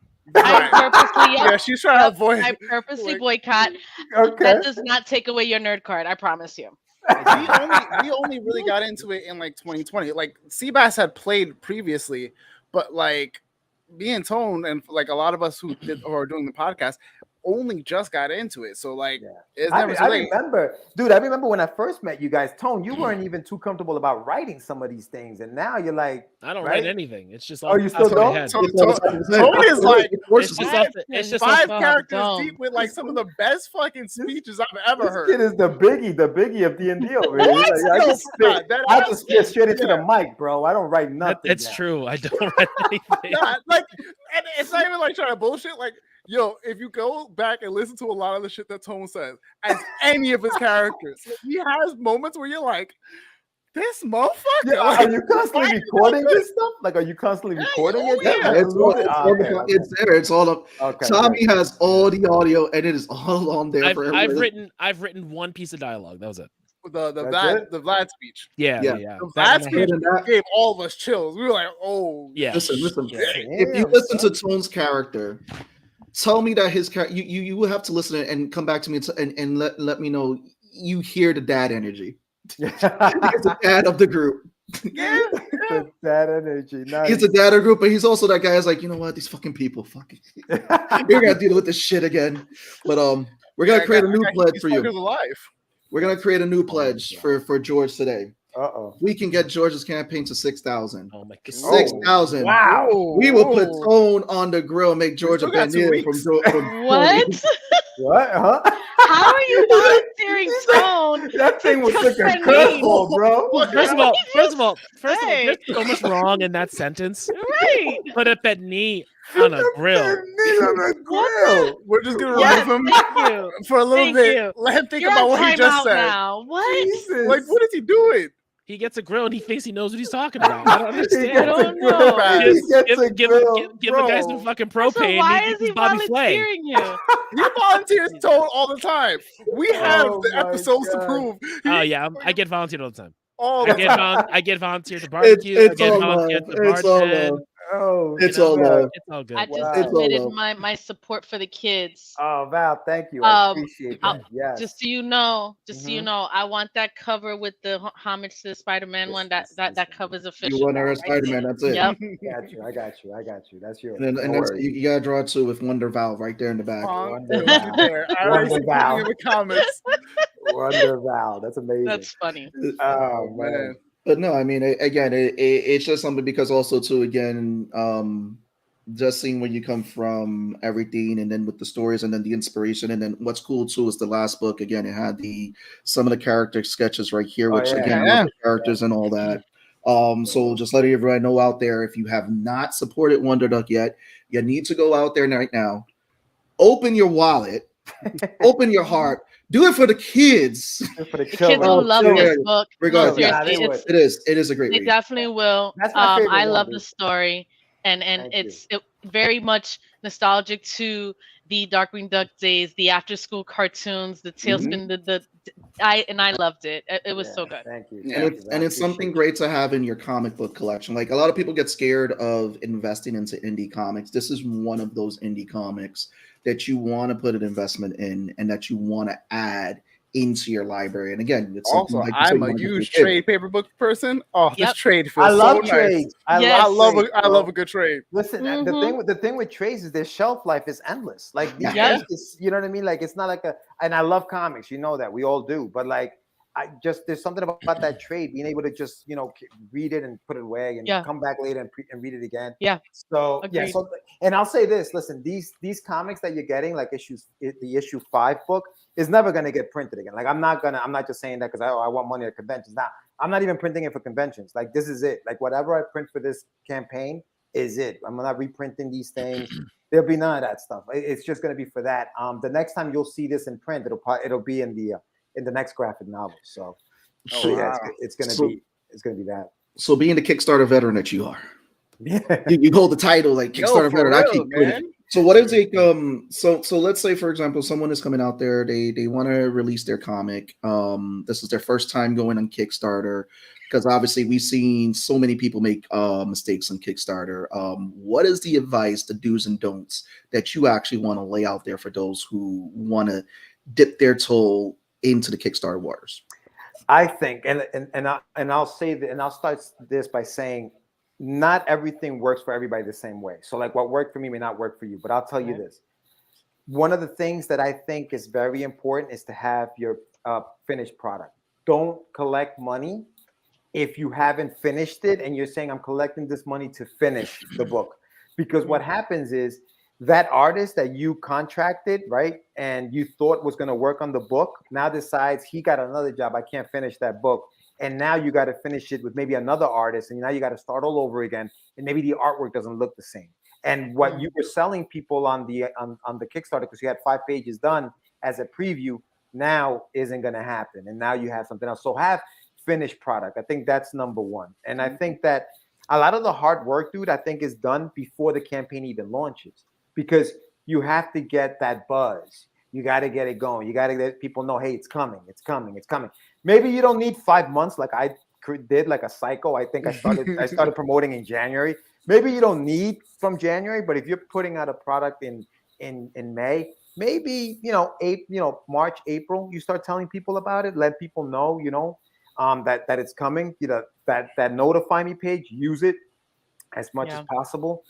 She's trying to avoid. I purposely boycott. Okay. That does not take away your nerd card. I promise you. we only really got into it in like 2020. Like Seabass had played previously, but like me and Tone and like a lot of us who are doing the podcast only just got into it. So like it's never so late. I remember when I first met you guys, Tone, you weren't even too comfortable about writing some of these things, and now you're like, I don't write anything. It's just all you still don't? Tone is like it's just 5 characters deep with like some of the best fucking speeches I've ever heard. This kid is the biggie of D&D over here. I have to spit straight into the mic, bro. I don't write nothing. It's true. I don't write anything. Like, and it's not even like trying to bullshit. Like, yo, if you go back and listen to a lot of the shit that Tone says, as any of his characters, he has moments where you're like, this motherfucker. Yeah, are you constantly recording this stuff? Like, are you constantly recording it? Yeah, it's there. It's all up. Okay, Tommy has all the audio, and it is all on there. I've written one piece of dialogue. That was it. The Vlad speech. Yeah. The Vlad speech gave all of us chills. We were like, oh, yeah. Listen. If you listen to Tone's character, tell me that his character, you will have to listen and come back to me and let me know you hear the dad energy. He's the dad of the group. The dad energy. Nice. He's the dad of the group, but he's also that guy who's like, you know what, these fucking people, fucking, you're gonna deal with this shit again. But we're gonna create a new pledge for you. We're gonna create a new pledge for George today. We can get George's campaign to 6,000. Oh my god, 6,000! Wow! We will put Tone on the grill, make George a banana from what? What? Huh? How are you volunteering Tone? That thing was such a curveball, bro. First of all, there's so much wrong in that sentence. Right. Put a knee on a grill. We're just gonna remove him for a little bit. Let him think about what he just said. Now. What? Jesus. Like, what is he doing? He gets a grill and he thinks he knows what he's talking about. I don't understand. I don't know. Give the guy some fucking propane. So why is he volunteering you? He volunteers Tone all the time. We have the episodes to prove. Oh yeah, I get volunteered all the time. I get volunteered to barbecue. I get volunteered to bartend. It's all love. It's all good. I just submitted my support for the kids. Oh, Val, thank you. I appreciate that. Yes. Just so you know, I want that cover with the homage to the Spider-Man one. That covers official. You want our Spider-Man? That's it. Yep. I got you. That's yours. And that's, you gotta draw it too with Wonder Val right there in the back. Wonder Val. In the comments. Wonder Val. That's amazing. That's funny. Oh man. But no, I mean, again, it's just something because also too, again, just seeing where you come from, everything, and then with the stories, and then the inspiration, and then what's cool too is the last book. Again, it had some of the character sketches right here, which the characters and all that. So just letting everyone know out there, if you have not supported Wonder Duck yet, you need to go out there right now, open your wallet, open your heart. Do it for the kids. The kids will love this book. Regardless, it is a great read. They definitely will. That's my favorite I love the story, and it's very much nostalgic to the Darkwing Duck days, the after school cartoons, the Tailspin. I loved it. It was so good. Thank you. And it's something great to have in your comic book collection. Like a lot of people get scared of investing into indie comics. This is one of those indie comics that you want to put an investment in and that you want to add into your library. And again, it's also like I'm a huge trade paper book person. This trade feels I love so trades. Nice. I love a good trade. Listen, the thing with trades is their shelf life is endless. Like it's, you know what I mean? Like it's not like and I love comics, you know that we all do, but like there's something about that trade, being able to just, read it and put it away and come back later and read it again. Yeah. So, and I'll say this, listen, these comics that you're getting, like the issue 5 book is never going to get printed again. Like I'm not just saying that because I want money at conventions. Now, I'm not even printing it for conventions. Like this is it. Like whatever I print for this campaign is it. I'm not reprinting these things. There'll be none of that stuff. It's just going to be for that. The next time you'll see this in print, it'll be in the next graphic novel. So, it's gonna be that. So being the Kickstarter veteran that you are, Yeah. you hold the title like Kickstarter veteran. I keep doing it. So what is it? So let's say, for example, someone is coming out there, they want to release their comic. This is their first time going on Kickstarter, because obviously we've seen so many people make mistakes on Kickstarter. What is the advice, the do's and don'ts that you actually want to lay out there for those who want to dip their toe into the Kickstarter waters? I think, and I'll say that, and I'll start this by saying, not everything works for everybody the same way. So like what worked for me may not work for you, but I'll tell you this. One of the things that I think is very important is to have your finished product. Don't collect money if you haven't finished it and you're saying, I'm collecting this money to finish the book. Because what happens is that artist that you contracted, right, and you thought was going to work on the book, now decides he got another job, I can't finish that book. And now you got to finish it with maybe another artist, and now you got to start all over again. And maybe the artwork doesn't look the same. And what you were selling people on the Kickstarter, because you had 5 pages done as a preview, now isn't going to happen. And now you have something else. So have finished product. I think that's number one. And I think that a lot of the hard work, dude, I think is done before the campaign even launches, because you have to get that buzz. You got to get it going. You got to let people know, hey, it's coming, it's coming, it's coming. Maybe you don't need 5 months like I did, like a psycho. I think I started promoting in January. Maybe you don't need from January, but if you're putting out a product in May, maybe March, April, you start telling people about it. Let people know, that it's coming. That notify me page, use it as much as possible.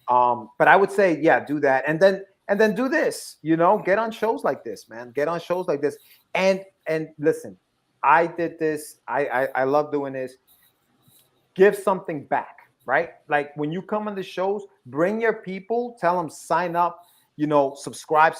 But I would say, do that, and then do this. Get on shows like this, man. Get on shows like this, and listen. I did this. I love doing this. Give something back, right? Like when you come on the shows, bring your people, tell them sign up, subscribe.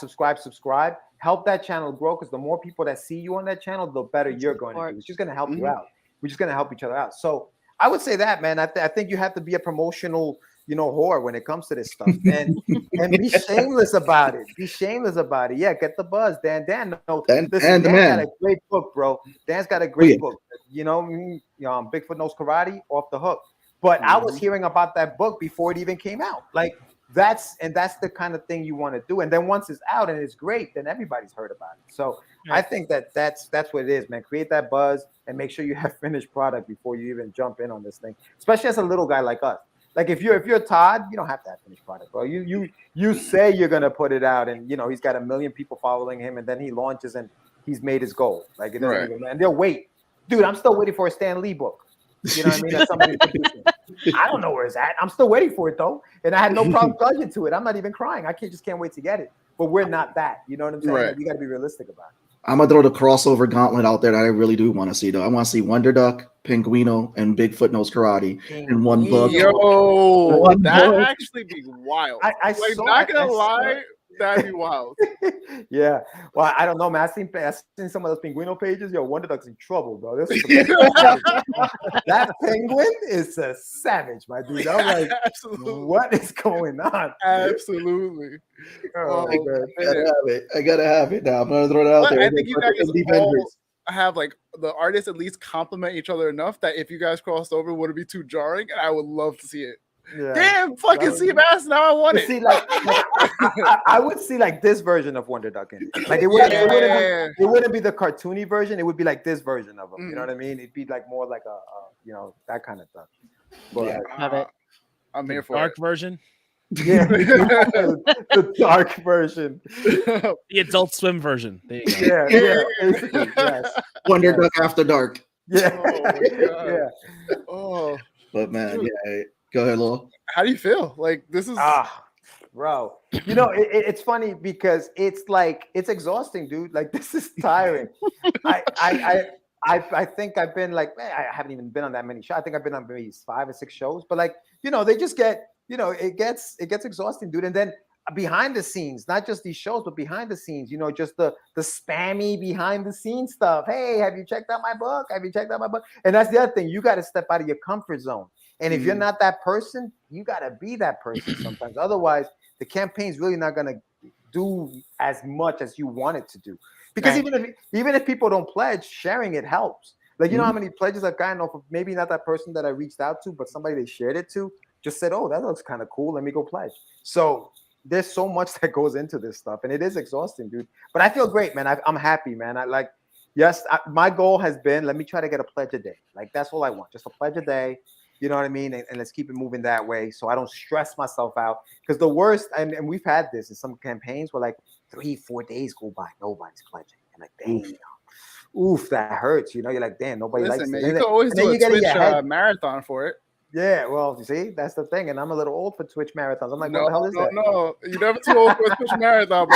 Help that channel grow, because the more people that see you on that channel, the better you're going to do. It's just going to help you out. We're just going to help each other out. So I would say that, man. I think you have to be a promotional, whore when it comes to this stuff, and be shameless about it. Be shameless about it. Yeah, get the buzz, Dan. Dan got a great book, bro. Dan's got a great book. Bigfoot Knows Karate, Off the Hook. But I was hearing about that book before it even came out. Like that's the kind of thing you want to do. And then once it's out and it's great, then everybody's heard about it. So I think that's what it is, man. Create that buzz and make sure you have finished product before you even jump in on this thing. Especially as a little guy like us. Like if you're Todd, you don't have to have finished product, bro. You say you're gonna put it out, and he's got 1 million people following him, and then he launches and he's made his goal. Like it doesn't even, and they'll wait. Dude, I'm still waiting for a Stan Lee book. You know what I mean? That somebody's producing. I don't know where it's at. I'm still waiting for it though, and I had no problem plugging to it. I'm not even crying. I can't wait to get it. But we're not that. You know what I'm saying? Right. Like, you got to be realistic about it. I'm gonna throw the crossover gauntlet out there that I really do want to see, though. I want to see Wonder Duck, Pinguino, and Bigfoot Knows Karate in one book. Yo, that'd actually be wild. Not gonna lie, that'd be wild. Yeah. Well, I don't know, man. I've seen some of those Pinguino pages. Yo, Wonder Duck's in trouble, bro. That penguin is a savage, my dude. I'm like, absolutely. What is going on? Absolutely. Oh, man. I gotta have it now. I'm gonna throw it out there. I think you guys all have like the artists at least compliment each other enough that if you guys crossed over, would it be too jarring? And I would love to see it. Yeah. Damn, fucking Seabass! Now I want it. See, I would see like this version of Wonder Duck in it. Like it wouldn't be the cartoony version. It would be like this version of him. You know what I mean? It'd be like more like a that kind of stuff. But I'm here for dark version. Yeah, the dark version, the Adult Swim version. There you go. Yeah, yes. Wonder Duck After Dark. Yeah, Oh, but man, yeah. Go ahead, Lil. How do you feel? Like this is bro. It's funny because it's exhausting, dude. Like this is tiring. I think I've been like, man, I haven't even been on that many shows. I think I've been on maybe 5 or 6 shows, but like, they just get, it gets exhausting, dude. And then behind the scenes, not just these shows, but behind the scenes, just the spammy behind the scenes stuff. Hey, have you checked out my book? Have you checked out my book? And that's the other thing. You got to step out of your comfort zone. And if you're not that person, you got to be that person sometimes. Otherwise, the campaign's really not going to do as much as you want it to do. Because even if people don't pledge, sharing it helps. Like, you know how many pledges I've gotten off of maybe not that person that I reached out to, but somebody they shared it to just said, oh, that looks kind of cool. Let me go pledge. So there's so much that goes into this stuff, and it is exhausting, dude. But I feel great, man. I'm happy, man. My goal has been, let me try to get a pledge a day. Like, that's all I want, just a pledge a day. You know what I mean? And let's keep it moving that way so I don't stress myself out. Because the worst, and we've had this in some campaigns where like 3-4 days go by, nobody's pledging. And like, dang, oof, that hurts. You know, you're like, damn, nobody likes man, it. You can always do a Twitch marathon for it. Yeah, well, you see, that's the thing. And I'm a little old for Twitch marathons. I'm like, what the hell is that? No, you're never too old for a Twitch marathon.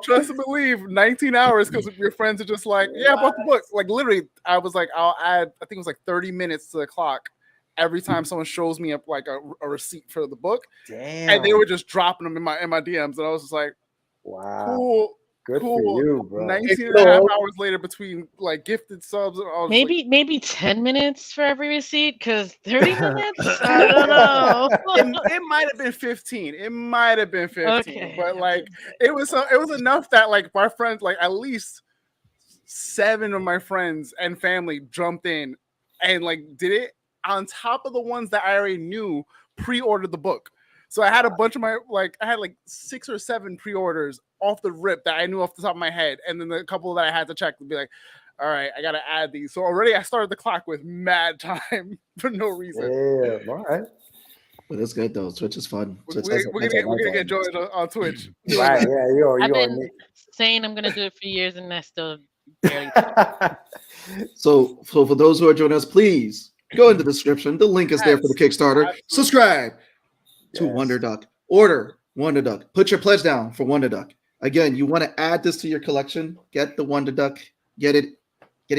Trust and believe, 19 hours because your friends are just like, yeah, I bought the book. Like, literally, I was like, I'll add, I think it was like 30 minutes to the clock every time someone shows me up like a receipt for the book. Damn. And they were just dropping them in my DMs. And I was just like, wow. Cool. Good for you, bro. 19 and a half hours later between like gifted subs. And all maybe 10 minutes for every receipt, because 30 minutes? I don't know. It might have been 15. It might have been 15. Okay. But like it was enough that like my friends, like at least 7 of my friends and family jumped in and like did it on top of the ones that I already knew pre-ordered the book. So I had a bunch of I had like 6 or 7 pre-orders off the rip that I knew off the top of my head. And then the couple that I had to check to be like, all right, I got to add these. So already I started the clock with mad time for no reason. Yeah, all right. But it's good though. Twitch is fun. We're gonna get George on Twitch. Right, yeah, I've been saying I'm gonna do it for years, and I still barely. So for those who are joining us, please go in the description. The link is there for the Kickstarter. Absolutely. Subscribe to Wonder Duck. Order Wonder Duck. Put your pledge down for Wonder Duck. Again, you want to add this to your collection. Get the Wonder Duck. Get it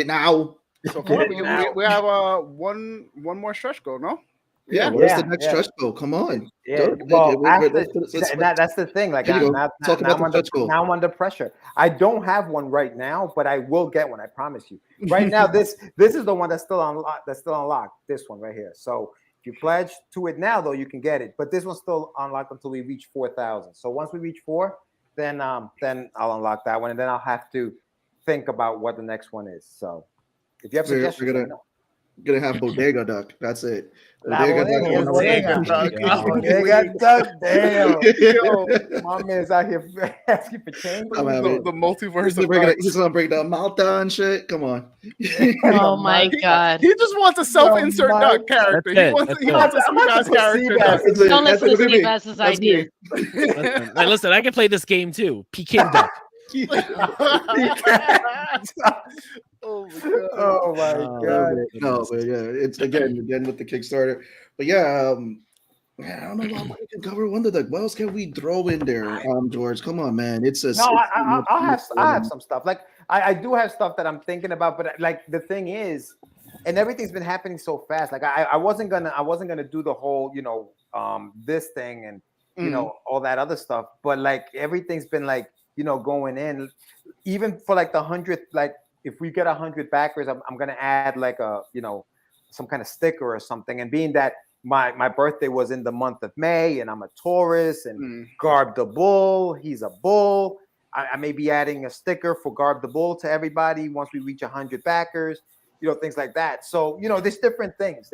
now. So we have one more stretch goal, no? Yeah, where's the next stretch goal? Come on. Yeah, well, that's the thing. Like, now I'm under pressure. I don't have one right now, but I will get one. I promise you. Right now, this is the one that's still unlocked. This one right here. So if you pledge to it now, though, you can get it. But this one's still unlocked until we reach 4,000. So once we reach 4, then I'll unlock that one, and then I'll have to think about what the next one is. So if you have suggestions, we're gonna have Bodega Duck. That's it. Bodega Duck. Damn. Yo, my man's out here asking for change. The multiverse. He's gonna break down Malta and shit. Come on. Oh my god. He just wants a self-insert duck character. He wants a Seabass character. Don't listen to Seabass's idea. Listen, I can play this game too. Peking Duck. Oh my god. No, but yeah, it's again with the Kickstarter. But yeah, man, I don't know what we can cover Wonder Duck. What else can we throw in there, George? Come on, man. I have some stuff. Like I do have stuff that I'm thinking about, but like the thing is, and everything's been happening so fast. Like I wasn't gonna do the whole, this thing and all that other stuff. But like everything's been like, going in, even for like the 100th, like if we get 100 backers, I'm gonna add like a, some kind of sticker or something. And being that my birthday was in the month of May, and I'm a Taurus, and Garb the Bull, he's a bull. I may be adding a sticker for Garb the Bull to everybody once we reach 100 backers, things like that. So, there's different things.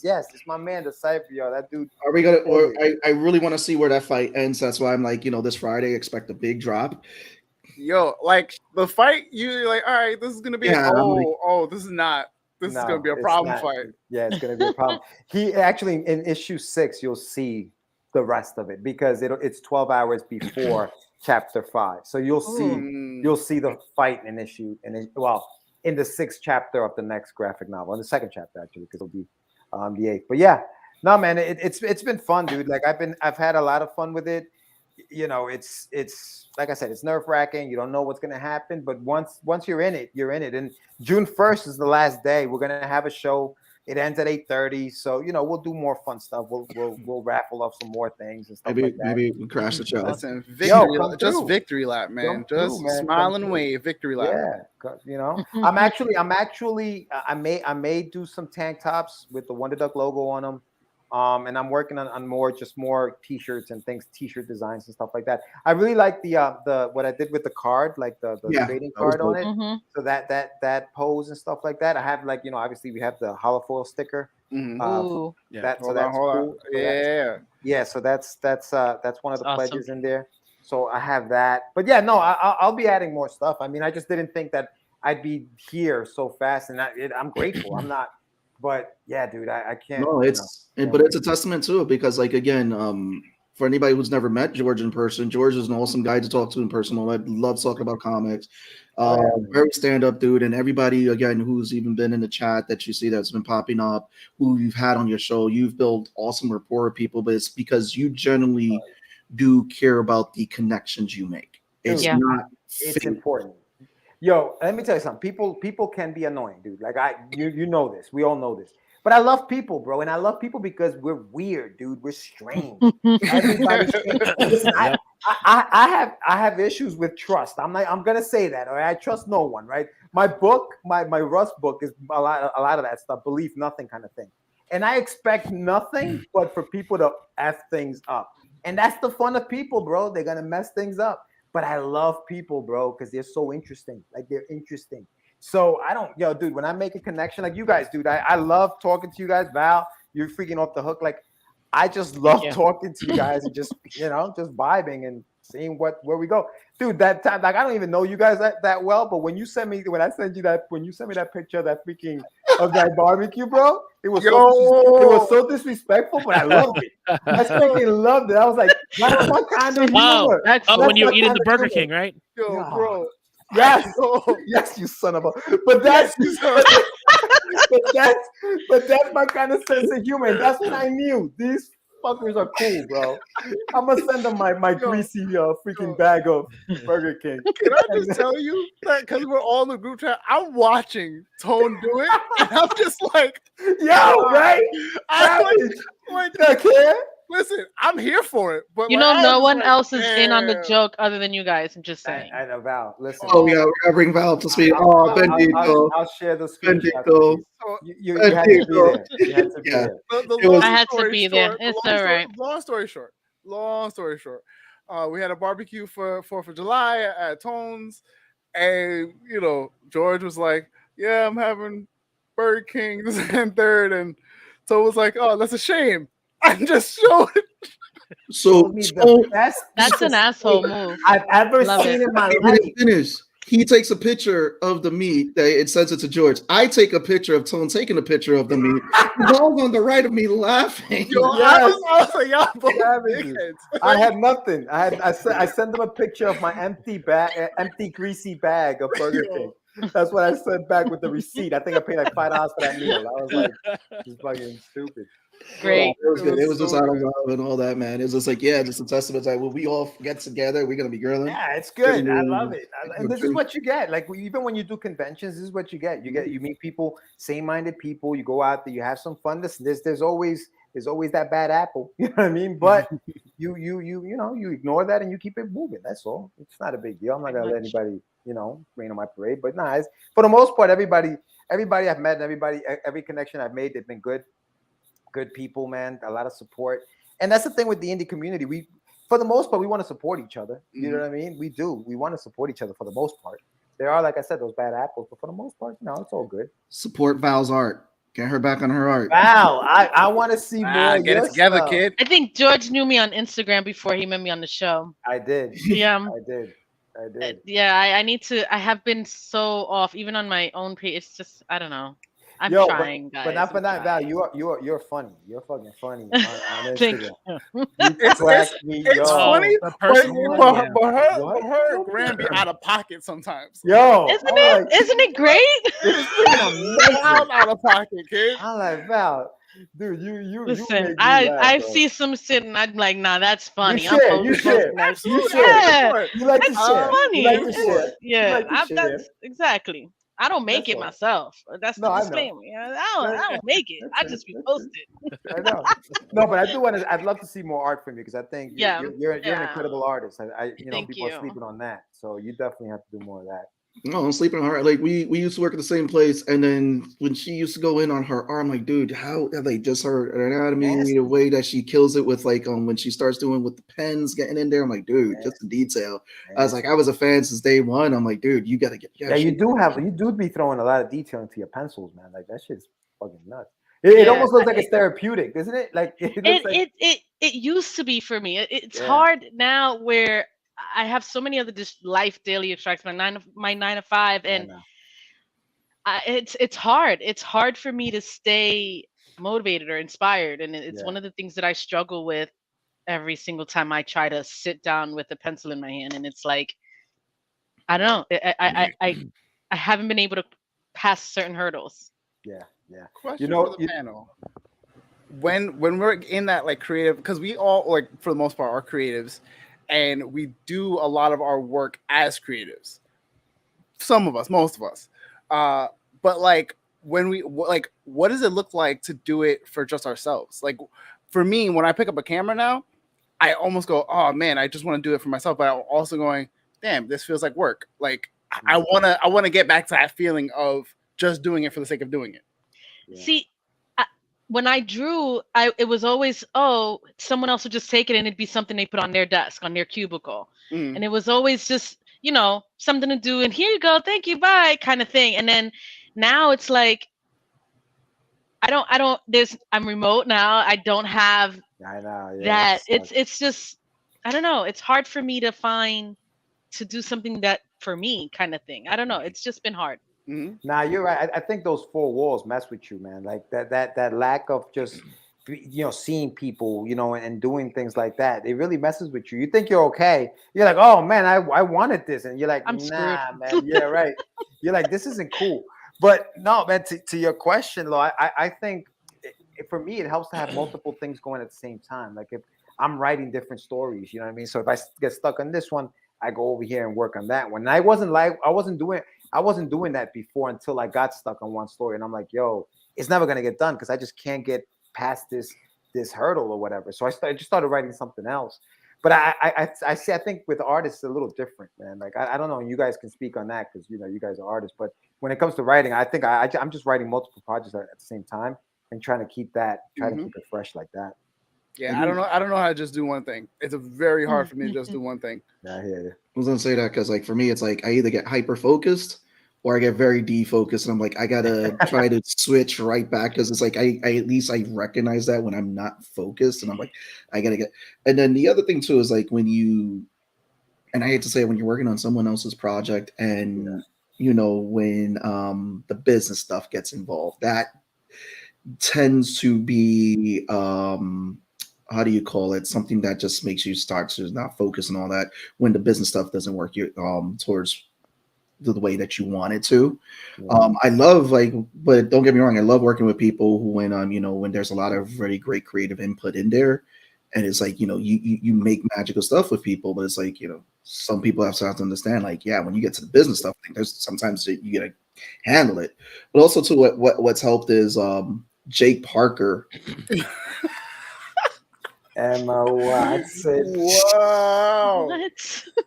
Yes, it's my man, the Cypher, that dude. Are we gonna? Or I really want to see where that fight ends. That's why I'm like, this Friday, expect a big drop. Yo, like the fight, you're like, all right, this is gonna be. This is not. This is gonna be a problem fight. Yeah, it's gonna be a problem. He actually in issue 6, you'll see the rest of it because it's 12 hours before chapter 5. So you'll see the fight in the 6th chapter of the next graphic novel, in the 2nd chapter actually, because it'll be the 8th. But yeah, no man, it's been fun, dude. Like I've had a lot of fun with it. It's like I said, it's nerve-wracking. You don't know what's gonna happen, but once you're in it, you're in it. And June 1st is the last day. We're gonna have a show. It ends at 8:30. So we'll do more fun stuff. We'll raffle off some more things and stuff like that. Maybe we crash the show. Listen, victory lap, man. Smile and wave, victory lap. Yeah, I may do some tank tops with the Wonder Duck logo on them. And I'm working on more t-shirts and things, t-shirt designs and stuff like that. I really like the what I did with the card, like the trading card on it. Mm-hmm. So that pose and stuff like that. I have like, obviously we have the hollow foil sticker. Mm-hmm. Ooh. That's cool. Yeah. So that's one of the Awesome. pledges in there. So I have that. But yeah, no, I'll be adding more stuff. I mean, I just didn't think that I'd be here so fast, and I'm grateful. I'm not. But yeah, dude, I can't. No, but it's a testament to it because, like, again, for anybody who's never met George in person, George is an awesome guy to talk to in person. I love talking about comics. Very stand-up dude, and everybody again who's even been in the chat that you see that's been popping up, who you've had on your show, you've built awesome rapport with people, but it's because you genuinely do care about the connections you make. It's not. It's important. Yo, let me tell you something. People can be annoying, dude. Like you know this. We all know this. But I love people, bro, and I love people because we're weird, dude. We're strange. Everybody's strange. Listen, I have issues with trust. I'm gonna say that. All right, I trust no one. Right. My book, my Rust book is a lot of that stuff. Believe nothing kind of thing. And I expect nothing but for people to F things up. And that's the fun of people, bro. They're gonna mess things up. But I love people, bro, because they're so interesting. Like, they're interesting. So dude, when I make a connection, like you guys, dude, I love talking to you guys. Val, you're freaking off the hook. Like, I just love talking to you guys and just vibing and seeing where we go. Dude, that time, like, I don't even know you guys that well, but when you send me that picture of that barbecue, bro, it was so disrespectful, but I loved it. I freaking loved it. I was like, that's my kind of humor. That's when you're eating the Burger King, right? Yo, bro. Yes, yes, you son of a. But that's my kind of sense of humor. And that's when I knew these fuckers are cool, bro. I'm gonna send them my greasy freaking bag of Burger King. Can I just tell you that because we're all in the group chat, I'm watching Tone do it, and I'm just like, yo, right? I'm like, I can't. Listen, I'm here for it, but no one else is in on the joke other than you guys. I'm just saying. I know, Val. Listen. Oh yeah, we're gonna bring Val up to speed. Bendito. I'll share the screen. Bendito. You had to be there. You had to be there. I had to be there. It's all right. Long story short, we had a barbecue for 4th of July at Tone's, and George was like, "Yeah, I'm having Burger King this and third," and so it was like, "Oh, that's a shame." I just showed it. So that's an asshole move. I've ever seen in my life. He takes a picture of the meat. It sends it to George. I take a picture of Tone taking a picture of the meat. All on the right of me laughing. I was like, y'all both dickheads. I had nothing. I sent them a picture of my empty greasy bag of Burger King. That's what I sent back with the receipt. I think I paid like $5 for that meal. I was like, this is fucking stupid. Great. It was good. It was just out of love and all that, man. It was just like, just a testament to when we all get together, we're gonna be grilling. Yeah, it's good. I love it. And this is what you get. Like, even when you do conventions, this is what you get. You meet people, same-minded people. You go out there, you have some fun. There's always that bad apple. You know what I mean? But you ignore that and you keep it moving. That's all. It's not a big deal. I'm not gonna let anybody rain on my parade. But for the most part, everybody I've met, and every connection I've made, they've been good people, man. A lot of support. And that's the thing with the indie community. For the most part, we want to support each other. You know what I mean? We do. We want to support each other for the most part. There are, like I said, those bad apples, but for the most part, it's all good. Support Val's art. Get her back on her art. Val, I want to see more. Get it together, kid. I think George knew me on Instagram before he met me on the show. I did. Yeah. I did. Yeah, I need to. I have been so off, even on my own page. It's just, I don't know. I'm trying, guys. But not for that, Val. You're funny. You're fucking funny on Instagram. It's funny, but her grand be out of pocket sometimes. Yo, isn't it great? It's out of pocket, kid. I'm like, Val, dude, you listen. I see some shit and I'm like, nah, that's funny. You share. Yeah, You like to that's share. funny. You like to share. Yeah, That's exactly. I don't make it myself. That's the disclaimer. I don't make it. I just repost it. I know. No, but I do want to. I'd love to see more art from you because I think you're an incredible artist. People are sleeping on that, so you definitely have to do more of that. No, I'm sleeping on her. Like we used to work at the same place, and then when she used to go in on her arm, like, dude, how like just her anatomy, the way that she kills it with like when she starts doing with the pens getting in there, I'm like, dude, just the detail. I was like, I was a fan since day one. I'm like, dude, you gotta get you do be throwing a lot of detail into your pencils, man. Like that shit's fucking nuts. It almost looks like it's therapeutic, isn't it? Like it used to be for me. It's hard now where I have so many other just life daily distractions. My 9 to 5, and it's hard. It's hard for me to stay motivated or inspired, and it's one of the things that I struggle with every single time I try to sit down with a pencil in my hand. And it's like, I don't know. I haven't been able to pass certain hurdles. Yeah. Question for the panel. When we're in that like creative, because we all like for the most part are creatives. And we do a lot of our work as creatives. Some of us, most of us. But like when we like, what does it look like to do it for just ourselves? Like for me, when I pick up a camera now, I almost go, oh man, I just want to do it for myself. But I'm also going, damn, this feels like work. Like I wanna get back to that feeling of just doing it for the sake of doing it. Yeah. See, when I drew, it was always, someone else would just take it and it'd be something they put on their desk, on their cubicle. And it was always just, something to do. And here you go. Thank you. Bye. Kind of thing. And then now it's like, I'm remote now. I don't have that. It's just, I don't know. It's hard for me to do something that for me kind of thing. I don't know. It's just been hard. Nah, you're right. I think those four walls mess with you, man. Like that lack of just seeing people, and doing things like that. It really messes with you. You think you're okay. You're like, oh man, I wanted this, and you're like, I'm nah, screwed. man. Yeah, right. You're like, this isn't cool. But no, man. To your question, Lo, I think for me it helps to have multiple things going at the same time. Like if I'm writing different stories, you know what I mean. So if I get stuck on this one, I go over here and work on that one. And I wasn't doing that before until I got stuck on one story, and I'm like, yo, it's never gonna get done because I just can't get past this hurdle or whatever. So I just started writing something else. But I think with artists it's a little different, man. Like I don't know, you guys can speak on that because you guys are artists. But when it comes to writing, I think I'm just writing multiple projects at the same time and trying to keep it fresh like that. Yeah, I don't know how to just do one thing. It's very hard for me to just do one thing. I hear you. I was gonna say that because like for me, it's like I either get hyper focused or I get very defocused, and I'm like, I gotta try to switch right back because it's like I at least I recognize that when I'm not focused, and I'm like, I gotta get. And then the other thing too is like when and I hate to say it, when you're working on someone else's project, and when the business stuff gets involved, that tends to be how do you call it? Something that just makes you start to not focus and all that when the business stuff doesn't work towards the way that you want it to. I love but don't get me wrong, I love working with people who when there's a lot of really great creative input in there, and it's like you make magical stuff with people, but it's like some people have to understand when you get to the business stuff, there's sometimes you gotta handle it. But also too, what's helped is Jake Parker. Emma Watson. Wow.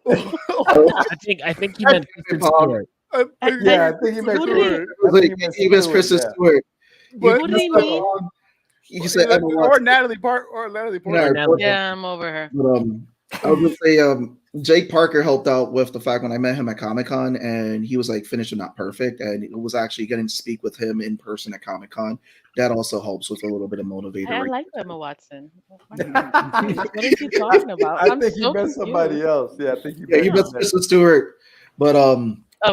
I think he meant Kristen Stewart. I think he meant Stewart. He was Kristen Stewart. What do you mean? You said Emma or Watson. Natalie Portman. Yeah, I'm over her. But, I was gonna say Jake Parker helped out with the fact when I met him at Comic-Con, and he was like finished and not perfect, and it was actually getting to speak with him in person at Comic-Con. That also helps with a little bit of motivator. I like Emma Watson. What are you talking about? I think he meant somebody else. Yeah, I think he meant Kristen Stewart. But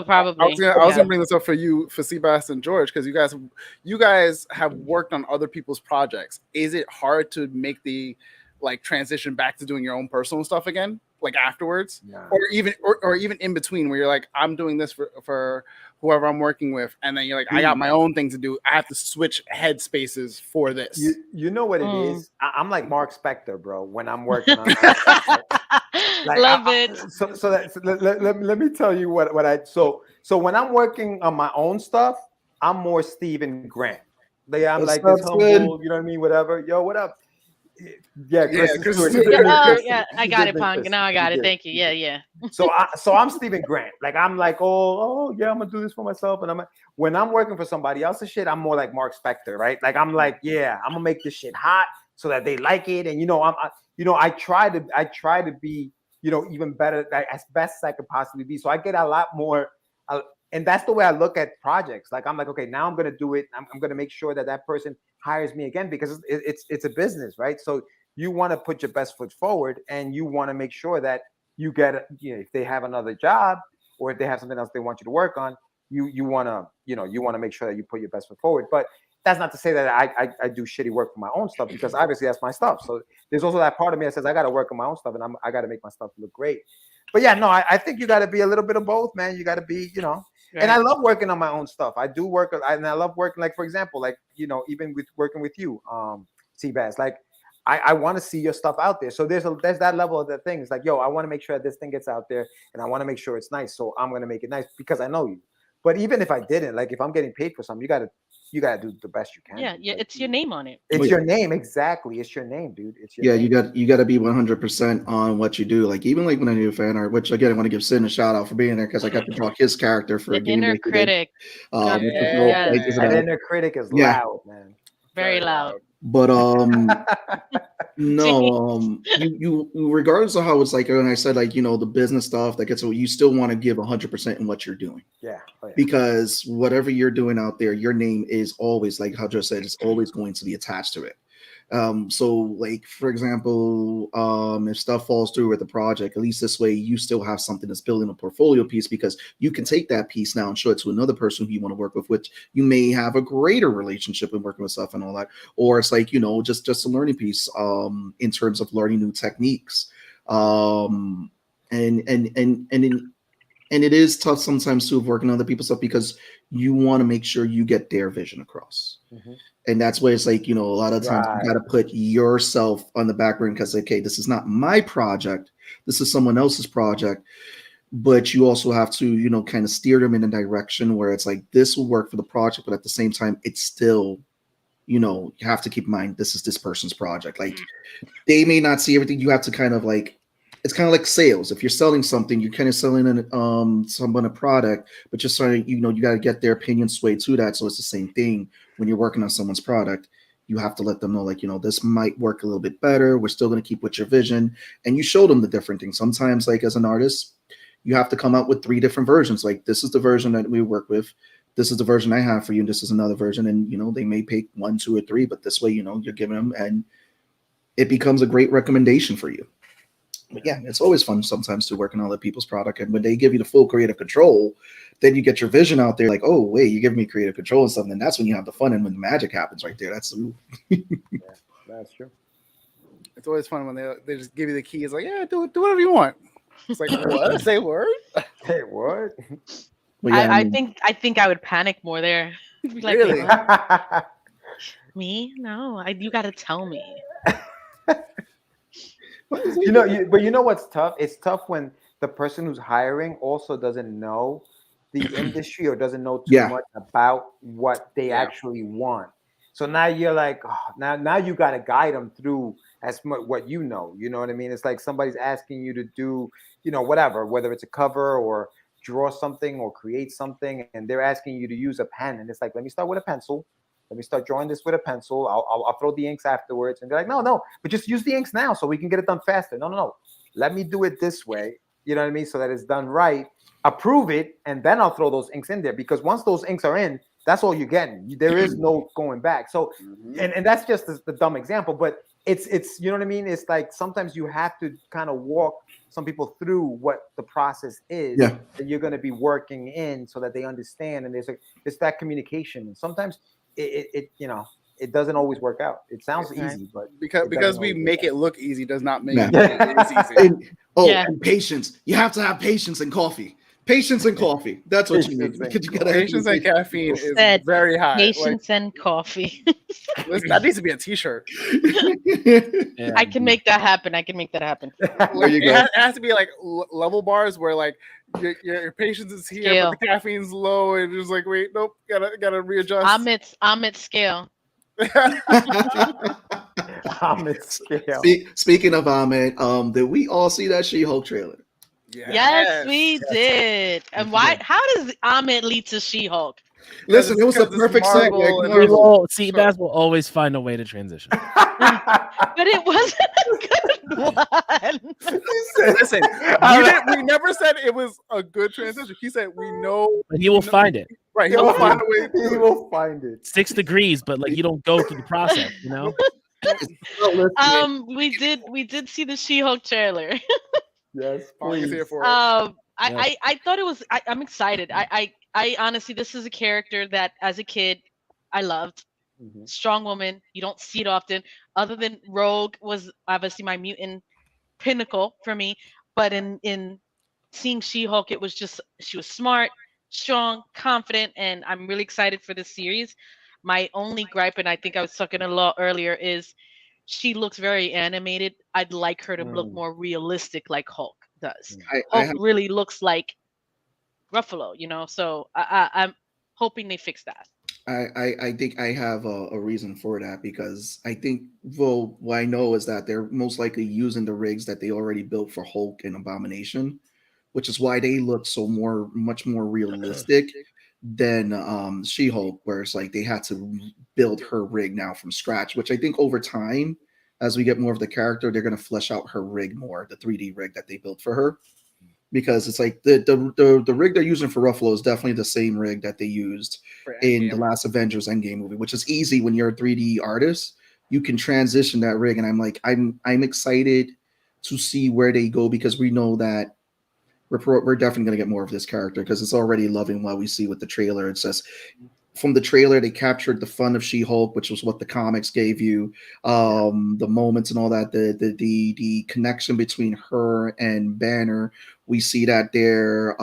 probably. I was gonna bring this up for Seabass and George, because you guys have worked on other people's projects. Is it hard to make the transition back to doing your own personal stuff again, afterwards? No. or even in between, where you're like, I'm doing this for whoever I'm working with, and then you're like, I got my own thing to do. I have to switch headspaces for this. You know what it is? I'm like Mark Spector, bro. When I'm working on my love it. Let me tell you what I so when I'm working on my own stuff, I'm more Stephen Grant. I'm like this humble, you know what I mean? Whatever. Yo, what up? Yeah, Kristen Stewart. I got it, Punk. Now I got it. Thank you. Yeah. So I'm Stephen Grant. Like I'm like, oh yeah, I'm gonna do this for myself. And when I'm working for somebody else's shit, I'm more like Mark Spector, right? Like I'm like, yeah, I'm gonna make this shit hot so that they like it. And I try to be, even better, as best as I could possibly be. So I get a lot more. And that's the way I look at projects. Like I'm like, okay, now I'm gonna do it. I'm gonna make sure that person hires me again because it's a business, right? So you want to put your best foot forward, and you want to make sure that you get, if they have another job or if they have something else they want you to work on, you want to make sure that you put your best foot forward. But that's not to say that I do shitty work for my own stuff, because obviously that's my stuff. So there's also that part of me that says I got to work on my own stuff, and I got to make my stuff look great. But yeah, no, I think you got to be a little bit of both, man. You got to be, and I love working on my own stuff. I do work, and I love working, like, for example, like, even with working with you, Seabass, like, I want to see your stuff out there. So there's that level of the thing. It's like, yo, I want to make sure that this thing gets out there, and I want to make sure it's nice. So I'm going to make it nice because I know you. But even if I didn't, like, if I'm getting paid for something, you gotta do the best you can. Yeah, like, it's your name on it. It's your name, exactly. It's your name, dude. It's your name. you got to be 100% on what you do. Like, even like when I do fan art, which again I want to give Sid a shout out for being there, because I got to draw his character for a game. Inner critic. An inner critic is loud, man. Very loud. But no, you regardless of how it's like, and I said, like, the business stuff that gets, you still want to give 100% in what you're doing. Yeah. Oh, yeah. Because whatever you're doing out there, your name is always, like how Joe said, it's always going to be attached to it. So like, for example, if stuff falls through with the project, at least this way you still have something that's building a portfolio piece, because you can take that piece now and show it to another person who you want to work with, which you may have a greater relationship in working with stuff and all that. Or it's like, just a learning piece in terms of learning new techniques. And it is tough sometimes too, of working on other people's stuff, because you want to make sure you get their vision across. Mm-hmm. And that's where it's like, a lot of times you got to put yourself on the background, because, okay, this is not my project. This is someone else's project. But you also have to, kind of steer them in a direction where it's like, this will work for the project, but at the same time, it's still, you have to keep in mind, this is this person's project. Like, they may not see everything. You have to kind of like, it's kind of like sales. If you're selling something, you're kind of selling someone a product, but just starting, you got to get their opinion swayed to that. So it's the same thing when you're working on someone's product. You have to let them know, like, this might work a little bit better. We're still going to keep with your vision, and you show them the different things. Sometimes, like, as an artist, you have to come out with 3 different versions. Like, this is the version that we work with. This is the version I have for you, and this is another version. And they may pick 1, 2, or 3, but this way, you're giving them, and it becomes a great recommendation for you. But yeah, it's always fun sometimes to work on other people's product. And when they give you the full creative control, then you get your vision out there, like, oh, wait, you give me creative control and stuff. And that's when you have the fun and when the magic happens right there. That's yeah, that's true. It's always fun when they just give you the key. It's like, yeah, do whatever you want. It's like, what? Say word? Say what? Well, yeah, I think I would panic more there. Like, really? Me? No, you got to tell me. But what's tough? It's tough when the person who's hiring also doesn't know the industry or doesn't know too much about what they actually want. So now you're like, now you got to guide them through as much what you know. You know what I mean? It's like somebody's asking you to do, whatever, whether it's a cover or draw something or create something, and they're asking you to use a pen, and it's like, let me start with a pencil. Let me start drawing this with a pencil. I'll throw the inks afterwards. And they're like, no, but just use the inks now so we can get it done faster. No. Let me do it this way. You know what I mean? So that it's done right. Approve it, and then I'll throw those inks in there. Because once those inks are in, that's all you're getting. There is no going back. So, and that's just the dumb example. But it's you know what I mean? It's like sometimes you have to kind of walk some people through what the process is that you're going to be working in so that they understand. And it's that communication. And sometimes it doesn't always work out. It sounds easy, but because we make it look easy does not make it easy. And patience. You have to have patience and coffee. Patience and coffee. That's what you need. Patience and caffeine is very high. Patience and coffee. Listen, that needs to be a t-shirt. I can make that happen. There you go. It has to be like level bars where like your patience is here, scale. But the caffeine's low, and it's like, wait, nope, gotta readjust. I'm at scale. I'm at scale. Speaking of Ahmed, did we all see that She-Hulk trailer? Yes, we did. And why? How does Ahmed lead to She-Hulk? Listen, it was a perfect Marvel segue. and We will see. Baz will always find a way to transition. But it wasn't a good one. Listen, we never said it was a good transition. He said we know, But he will find it. right? He will find a way. He will find it. 6 degrees, but like you don't go through the process, you know. We did see the She-Hulk trailer. Yes, He's please. here for it. I thought it was. I'm excited. I honestly, this is a character that as a kid I loved. Strong woman. You don't see it often. Other than Rogue was obviously my mutant pinnacle for me, but in seeing She-Hulk, it was just she was smart, strong, confident, and I'm really excited for this series. My only gripe, and I think I was talking a lot earlier, is she looks very animated. I'd like her to look more realistic like Hulk does. Hulk really looks like Ruffalo, you know. So I'm hoping they fix that. I think I have a reason for that, because I think, well, what I know is that they're most likely using the rigs that they already built for Hulk and Abomination, which is why they look much more realistic than She-Hulk, where it's like they had to build her rig now from scratch, which I think over time, as we get more of the character, they're going to flesh out her rig more, the 3D rig that they built for her. Because it's like the rig they're using for Ruffalo is definitely the same rig that they used in the last Avengers Endgame movie, which is easy when you're a 3D artist. You can transition that rig, and I'm excited to see where they go, because we know that we're definitely going to get more of this character, because it's already loving what we see with the trailer. It says from the trailer they captured the fun of She-Hulk, which was what the comics gave you, the moments and all that, the connection between her and Banner. We see that there.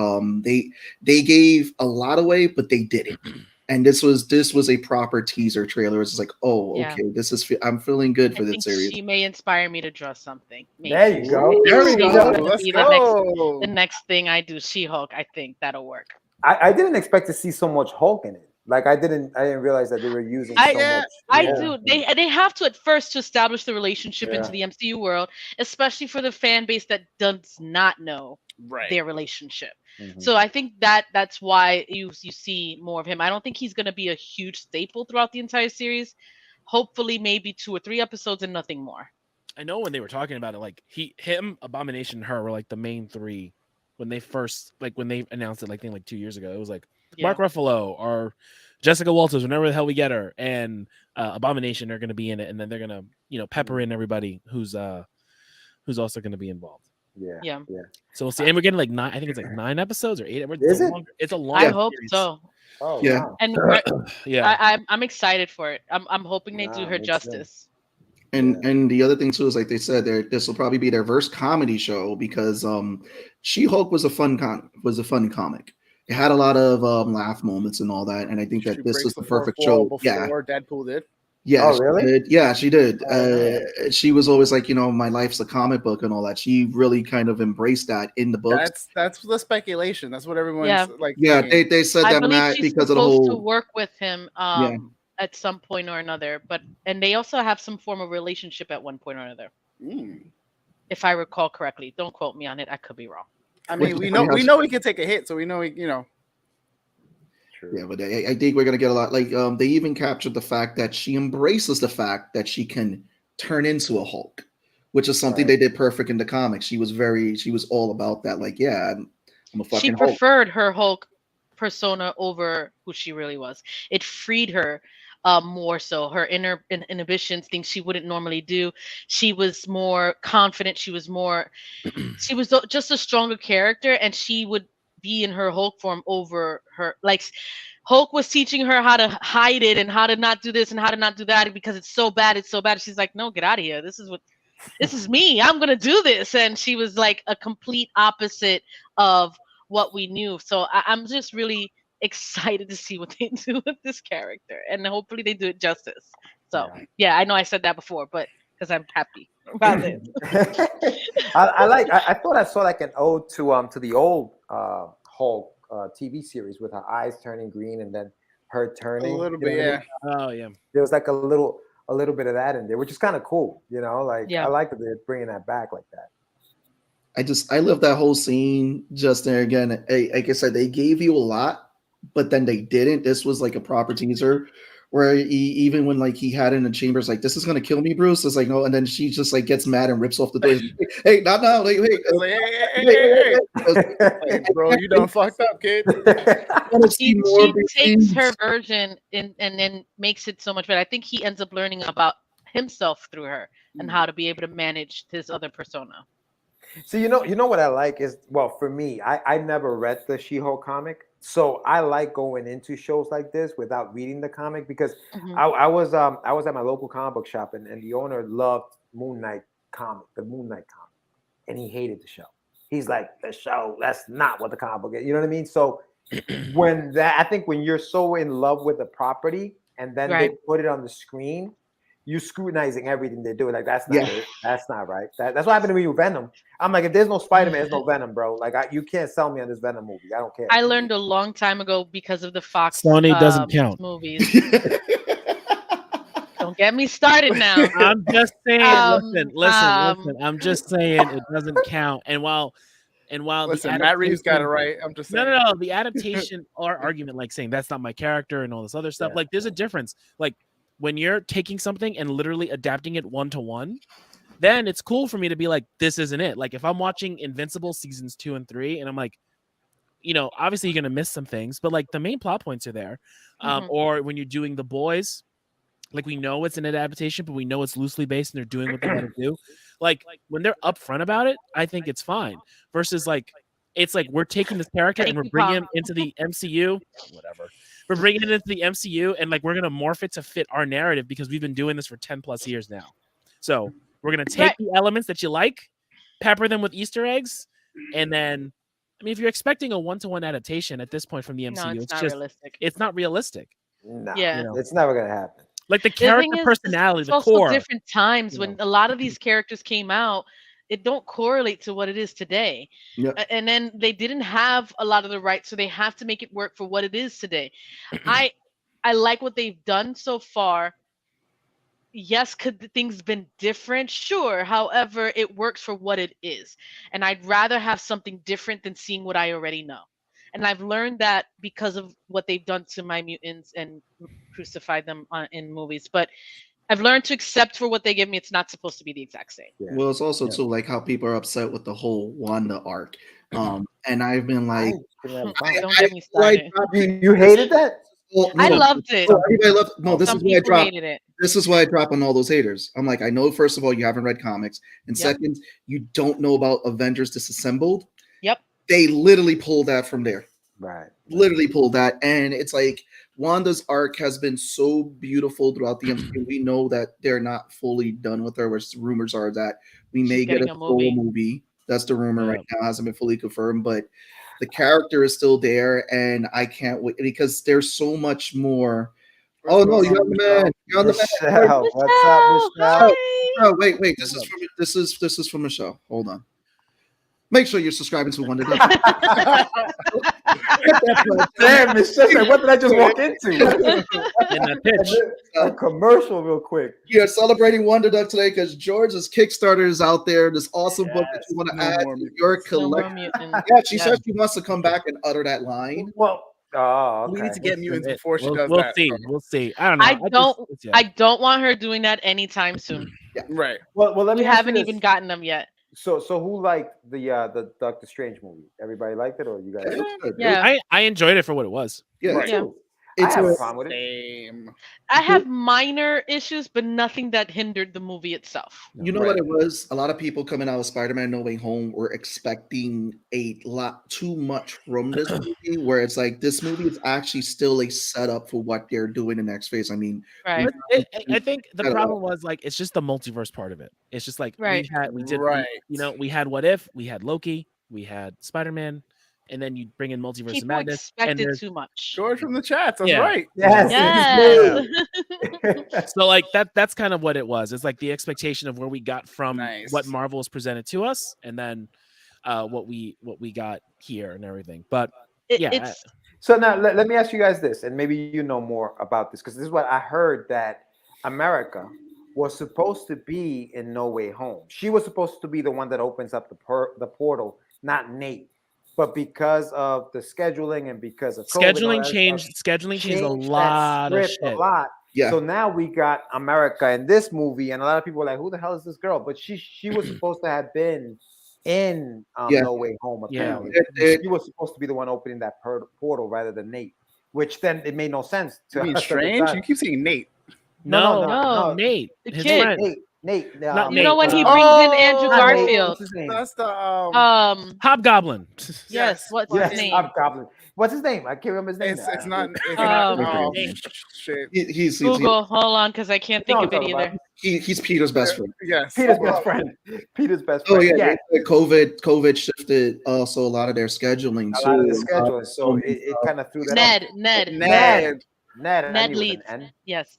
They gave a lot away, but they did it. And this was a proper teaser trailer. It's like, okay, I'm feeling good for this series. She may inspire me to draw something. Maybe. There you go. There we go. Let's go. The next thing I do, She-Hulk. I think that'll work. I didn't expect to see so much Hulk in it. Like I didn't realize that they were using so much. I do. They have to at first to establish the relationship into the MCU world, especially for the fan base that does not know their relationship. So I think that's why you see more of him. I don't think he's going to be a huge staple throughout the entire series. Hopefully, maybe 2 or 3 episodes and nothing more. I know when they were talking about it, like him, Abomination, and her were like the main 3 when they first, like when they announced it, like I think like 2 years ago. It was like Mark Ruffalo or Jessica Walters, whenever the hell we get her, and Abomination are going to be in it, and then they're going to pepper in everybody who's also going to be involved. Yeah. So we'll see, and we're getting like 9. I think it's like 9 episodes or 8. Is it? It's a long. I hope so. Oh yeah. Wow. And I'm excited for it. I'm hoping they do her justice. And the other thing too is, like they said, this will probably be their first comedy show, because She-Hulk was a fun comic. It had a lot of laugh moments and all that, and I think that this is the perfect show. Before Deadpool did. Yeah, oh, really? She did. Yeah, she did. She was always like, my life's a comic book and all that. She really kind of embraced that in the books. That's the speculation. That's what everyone's like. Yeah, they said that, Matt, because of the whole to work with him at some point or another, and they also have some form of relationship at one point or another. If I recall correctly. Don't quote me on it. I could be wrong. I mean, we know he can take a hit, so we know True. Yeah, but I think we're gonna get a lot. Like they even captured the fact that she embraces the fact that she can turn into a Hulk, which is something they did perfect in the comics. She was all about that. Like, I'm a fucking She preferred her Hulk persona over who she really was. It freed her more so. Her inner inhibitions, things she wouldn't normally do. She was more confident. She was just a stronger character, and she would be in her Hulk form over her. Like, Hulk was teaching her how to hide it and how to not do this and how to not do that because it's so bad. She's like, no, get out of here. This is me. I'm going to do this. And she was like a complete opposite of what we knew. So I'm just really excited to see what they do with this character, and hopefully they do it justice. So yeah, I know I said that before, but because I'm happy about it. I thought I saw like an ode to the old Hulk TV series with her eyes turning green and then her turning a little bit. Yeah. Oh yeah. There was like a little bit of that in there, which is kind of cool. Like I like that they're bringing that back like that. I love that whole scene just there again. Like I said, they gave you a lot, but then they didn't. This was like a proper teaser where even when like he had in the chambers, like, this is gonna kill me, Bruce. It's like, no, and then she just like gets mad and rips off the door. Like, hey, not now, wait. It's like, hey, bro, you done fucked up, kid. She takes her version and then makes it so much better. I think he ends up learning about himself through her and how to be able to manage his other persona. So you know what I like is, well, for me, I never read the She-Hulk comic, so I like going into shows like this without reading the comic because I was at my local comic book shop and the owner loved the Moon Knight comic, and he hated the show. He's like, the show, that's not what the comic book is. You know what I mean? So I think when you're so in love with the property and then they put it on the screen, you scrutinizing everything they do. Like, that's not it. That's not right. That's what happened to me with Venom. I'm like, if there's no Spider-Man, there's no Venom, bro. Like, you can't sell me on this Venom movie. I don't care. I learned a long time ago because of the Fox Sony doesn't count movies. Don't get me started now. I'm just saying. Listen. I'm just saying it doesn't count. And while Listen, Matt Reeves got it right. I'm just saying. No. The adaptation or argument, like saying that's not my character and all this other stuff. Like, there's a difference. Like, when you're taking something and literally adapting it 1-to-1, then it's cool for me to be like, this isn't it. Like, if I'm watching Invincible seasons 2 and 3, and I'm like, obviously you're gonna miss some things, but like the main plot points are there. Or when you're doing The Boys, like, we know it's an adaptation, but we know it's loosely based and they're doing what they gotta do. Like, when they're upfront about it, I think it's fine. Versus like, it's like we're taking this character and we're bringing him into the MCU, whatever. We're bringing it into the MCU and like we're gonna morph it to fit our narrative because we've been doing this for 10 plus years now. So we're gonna take the elements that you like, pepper them with Easter eggs, and then, I mean, if you're expecting a 1-to-1 adaptation at this point from the MCU, it's just realistic. It's not realistic. No, it's never gonna happen. Like the character personality, the core. Different times when a lot of these characters came out, it don't correlate to what it is today. And then they didn't have a lot of the rights, so they have to make it work for what it is today. I like what they've done so far. Yes, could things been different? Sure. However, it works for what it is. And I'd rather have something different than seeing what I already know. And I've learned that because of what they've done to my mutants and crucified them in movies. But I've learned to accept for what they give me. It's not supposed to be the exact same. Well, it's also too like how people are upset with the whole Wanda arc. And I've been like, don't get me started. You hated that? Well, no, I loved it. Everybody loved. No, this is why I dropped. This is why I drop on all those haters. I'm like, I know. First of all, you haven't read comics, and second, you don't know about Avengers Disassembled. Yep. They literally pulled that from there. Right. Literally pulled that, and it's like Wanda's arc has been so beautiful throughout the MCU. We know that they're not fully done with her. Where rumors are that we may get a full movie. That's the rumor right now. Hasn't been fully confirmed, but the character is still there, and I can't wait because there's so much more. Oh no, you're on the man. You're on the man. What's up, Michelle? Oh, wait. This is from Michelle. Hold on. Make sure you're subscribing to Wonder Duck. Damn, Michelle, what did I just walk into? A commercial real quick. We are celebrating Wonder Duck today because George's Kickstarter is out there. This awesome book that you want to add to your collection. Yeah, she says she wants to come back and utter that line. Well, we need to get mutants before she does that. We'll see. I don't know. I don't want her doing that anytime soon. Yeah. Right. Well, let me. We haven't even gotten them yet. So who liked the Doctor Strange movie? Everybody liked it, or you guys? Yeah. I enjoyed it for what it was. Yeah. I have a problem with it. I have minor issues, but nothing that hindered the movie itself. You know what it was? A lot of people coming out of Spider-Man No Way Home were expecting a lot too much from this movie, where it's like this movie is actually still a setup for what they're doing in the next phase. I mean, I think the problem was like it's just the multiverse part of it. It's just like we had What If, we had Loki, we had Spider-Man. And then you bring in Multiverse of Madness. Expected too much. George from the chat. That's right. Yes. So like that's kind of what it was. It's like the expectation of where we got from what Marvel has presented to us, and then what we got here and everything. But so now let me ask you guys this, and maybe you know more about this, because this is what I heard, that America was supposed to be in No Way Home. She was supposed to be the one that opens up the portal, not Nate. But because of the scheduling and because of COVID, scheduling changed a lot of shit. A lot. Yeah. So now we got America in this movie, and a lot of people are like, "Who the hell is this girl?" But she was supposed to have been in No Way Home. Apparently, she was supposed to be the one opening that portal rather than Nate. Which then it made no sense. You mean Strange? You keep saying Nate. No, Nate. The His kid. friend. Nate. You know when he brings in Andrew Garfield. What's his name? That's the Hobgoblin. Yes. What's his name? Hobgoblin. What's his name? I can't remember his name. it's not. Shit. He's Google. Hold on, because I can't think of it either. He's Peter's best friend. Yes. Peter's best friend. Oh yeah. COVID shifted also a lot of their scheduling. A lot of the scheduling, so it kind of threw that. Ned leads. Yes.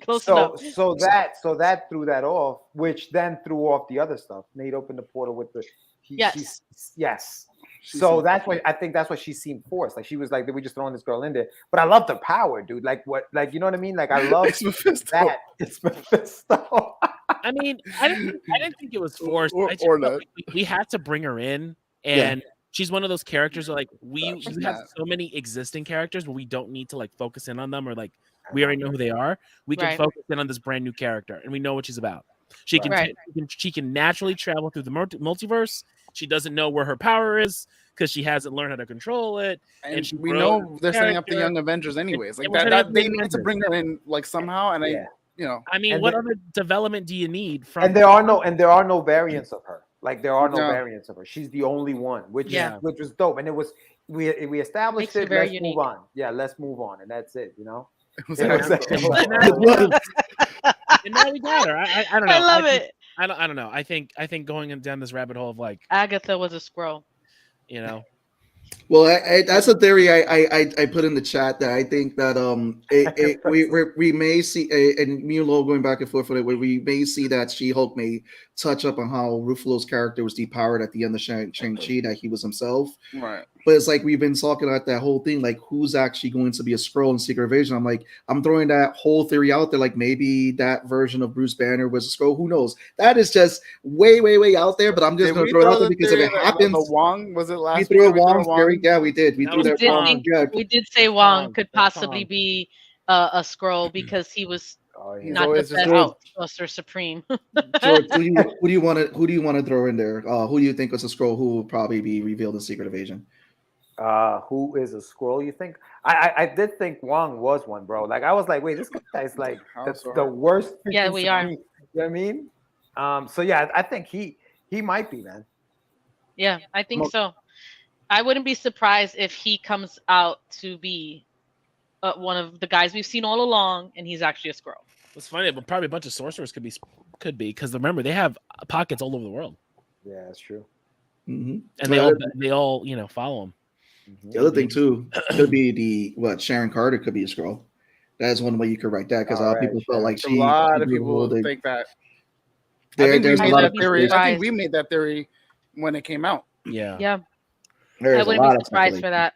Close enough. So that threw that off, which then threw off the other stuff. Nate opened the portal with the. Yes. So that's why I think that's why she seemed forced. Like she was like, "Did we just throwing this girl in there?" But I love the power, dude. Like what? Like you know what I mean? Like I love it's Mephisto. that. It's Mephisto. I mean, I didn't think it was forced. Or not. We had to bring her in, and she's one of those characters where like we have so many existing characters where we don't need to like focus in on them or like we already know who they are. We can focus in on this brand new character, and we know what she's about. She can naturally travel through the multiverse. She doesn't know where her power is because she hasn't learned how to control it. And we know they're setting up the Young Avengers anyways. Like that they need to bring her in like somehow. And I mean, what other development do you need from? And there are no variants of her. Like there are no variants of her. She's the only one, which was dope. And it was we established it. Let's move on. Yeah, let's move on, and that's it. You know. And now we got her. I don't know. I love it. I don't know. I think going down this rabbit hole of like Agatha was a scroll. You know. Well, that's a theory I put in the chat that I think that we may see and me and Lowell going back and forth on it where we may see that She-Hulk may touch up on how Ruffalo's character was depowered at the end of Shang-Chi, that he was himself. Right. But it's like we've been talking about that whole thing, like who's actually going to be a Skrull in Secret Invasion. I'm like, I'm throwing that whole theory out there, like maybe that version of Bruce Banner was a Skrull. Who knows? That is just way out there. But I'm just going to throw it out there because if it happens, Wong was it last week? We threw a Wong theory. Yeah, we did. We did say Wong could possibly be a Skrull because he was not the best Sorcerer Supreme. George, who do you want to throw in there? Who do you think was a Skrull who will probably be revealed in Secret Invasion? Who is a Skrull? You think? I did think Wong was one, bro. Like I was like, wait, this guy's like the worst. Yeah, we are. You know what I mean? So yeah, I think he might be, man. Yeah, I think so. I wouldn't be surprised if he comes out to be one of the guys we've seen all along, and he's actually a Skrull. It's funny, but probably a bunch of sorcerers could be because remember they have pockets all over the world. Yeah, that's true. Mm-hmm. And they all follow him. The other thing too could be Sharon Carter could be a Skrull. That's one way you could write that because people felt like a lot of people think that. There's a lot of theories. I think we made that theory when it came out. Yeah. I wouldn't be surprised for that.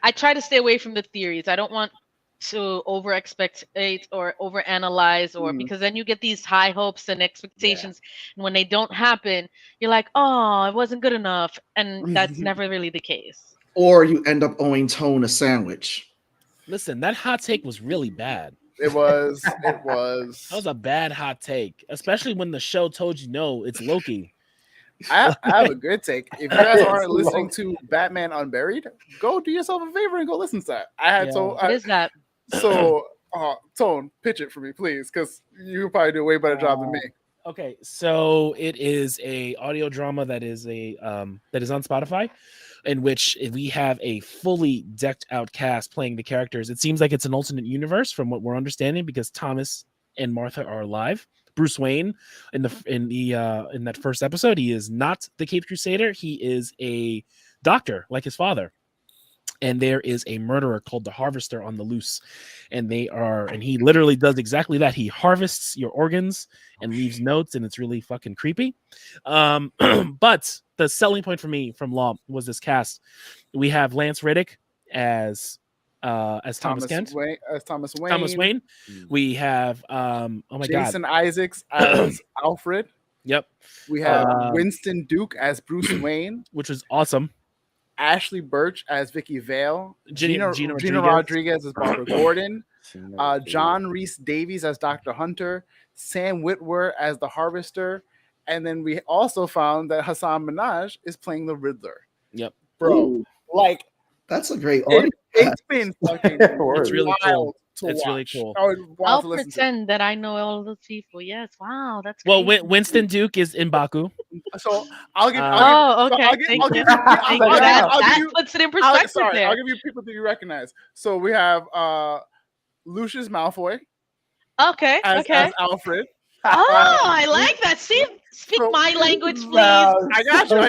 I try to stay away from the theories. I don't want to over expectate or over analyze because then you get these high hopes and expectations, and when they don't happen, you're like, oh, it wasn't good enough, and that's never really the case. Or you end up owing Tone a sandwich. Listen, that hot take was really bad. It was. That was a bad hot take, especially when the show told you no, it's Loki. I have a good take. If you guys aren't listening to Batman Unburied, go do yourself a favor and go listen to that. What is that? So, Tone, pitch it for me, please, because you probably do a way better job than me. Okay, so it is a audio drama that is on Spotify, in which we have a fully decked out cast playing the characters. It seems like it's an alternate universe from what we're understanding because Thomas and Martha are alive. Bruce Wayne in that first episode, he is not the Caped Crusader. He is a doctor like his father. And there is a murderer called the Harvester on the loose. And he literally does exactly that. He harvests your organs and leaves notes, and it's really fucking creepy. But the selling point for me from Law was this cast. We have Lance Reddick as as Thomas Kent. Thomas Wayne. Thomas Wayne. We have Jason Isaacs as Alfred. Yep. We have Winston Duke as Bruce Wayne, which was awesome. Ashley Birch as Vicky Vale. Gina Rodriguez as Barbara Gordon. John Rhys Davies as Dr. Hunter. Sam Witwer as the Harvester. And then we also found that Hassan Minhaj is playing the Riddler. Yep. Bro, Ooh, like that's a great audio. it's been fucking it's really cool. It's really cool. I'll pretend that I know all those people. Yes, wow, that's well. crazy. Winston Duke is in Baku. So I'll give. That puts it in perspective there. I'll give you people that you recognize. So we have Lucius Malfoy. Okay. As Alfred. Oh, I like that. Speak my language, please. I got you. We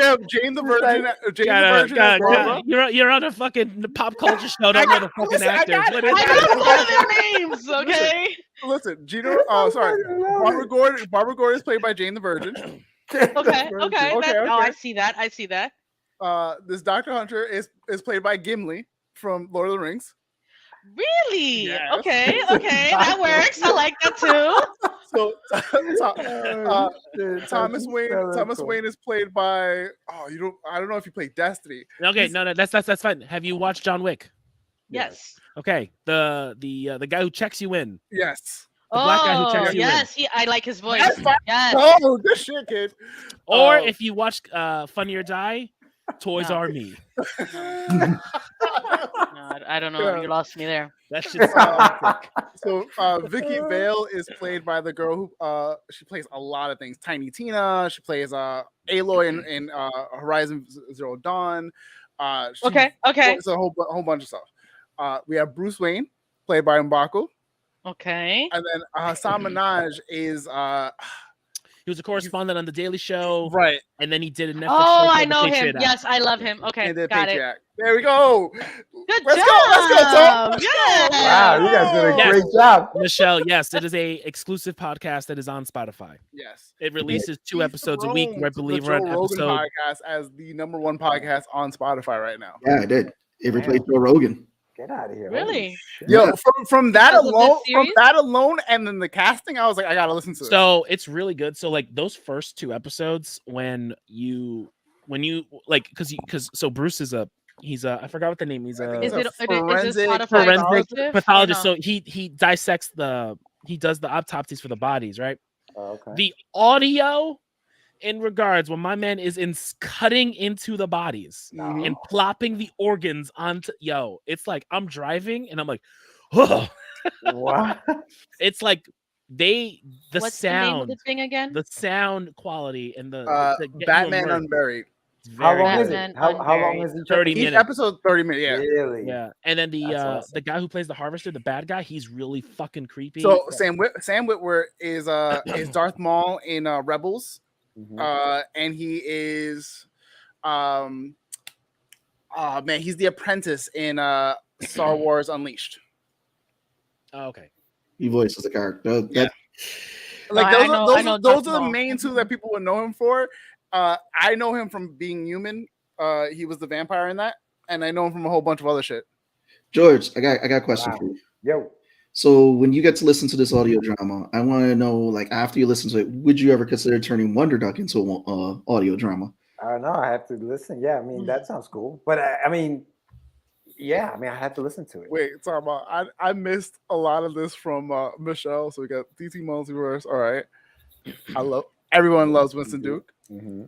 have Jane the Virgin. You're on a fucking pop culture show. Don't know the fucking actors. I don't know their names. Okay. Listen, Gina. Oh, sorry. Barbara Gordon is played by Jane the Virgin. Okay. I see that. This Dr. Hunter is played by Gimli from Lord of the Rings. Really? Yes. Okay, that works. I like that too. So Thomas Wayne is played by I don't know if you played Destiny. Okay, no, that's fine. Have you watched John Wick? Yes. Okay, the guy who checks you in. Yes. The black guy who checks you in. I like his voice. Yes. Oh, good shit, kid. Or if you watch Funny or Die, Toys R Me. No, I don't know. You lost me there. That shit's so Vicky Vale is played by the girl who she plays a lot of things. Tiny Tina. She plays Aloy in Horizon Zero Dawn. Okay. It's a whole bunch of stuff. We have Bruce Wayne played by M'Baku. Okay. And then Hassan Minhaj is he was a correspondent on The Daily Show. Right. And then he did a Netflix show. Oh, I know him. Yes, I love him. Okay, got it. There we go. Good Let's job. go, Tom. Yeah. Wow, you guys did a great job. Michelle, yes, it is a exclusive podcast that is on Spotify. Yes. It releases 2 episodes a week. I believe the we're Joe on Rogan episode podcast as the #1 podcast on Spotify right now. Yeah, I did. It replaced Joe Rogan. Get out of here. Really? Yo, from that alone, and then the casting, I was like, I gotta listen to this. So it's really good. So like those first 2 episodes, when you like, because Bruce is I forgot what the name. He's a forensic pathologist. So he dissects he does the autopsies for the bodies, right? Oh, okay. The audio in regards when my man is cutting into the bodies and plopping the organs onto it's like I'm driving and I'm like, oh, what? It's like What's sound, the name of the thing again? the sound quality and the Batman Unburied. How long is it? How long is it? 30 minutes. Each episode 30 minutes. Yeah. Really? Yeah. And then Awesome. the guy who plays the Harvester, the bad guy, he's really fucking creepy. So Sam Witwer is Darth Maul in Rebels. Mm-hmm. And he is he's the apprentice in Star Wars Unleashed. Oh, okay. He voices the character. Like I know those are the main 2 that people would know him for. I know him from Being Human. He was the vampire in that, and I know him from a whole bunch of other shit. George, I got a question for you. Yo. So when you get to listen to this audio drama, I want to know, like, after you listen to it, would you ever consider turning Wonder Duck into an audio drama? I don't know. I have to listen. Yeah, I mean, that sounds cool. But I mean, I have to listen to it. Wait, talk about I missed a lot of this from Michelle. So we got DC Multiverse. All right. Everyone loves Winston Duke. Mm-hmm.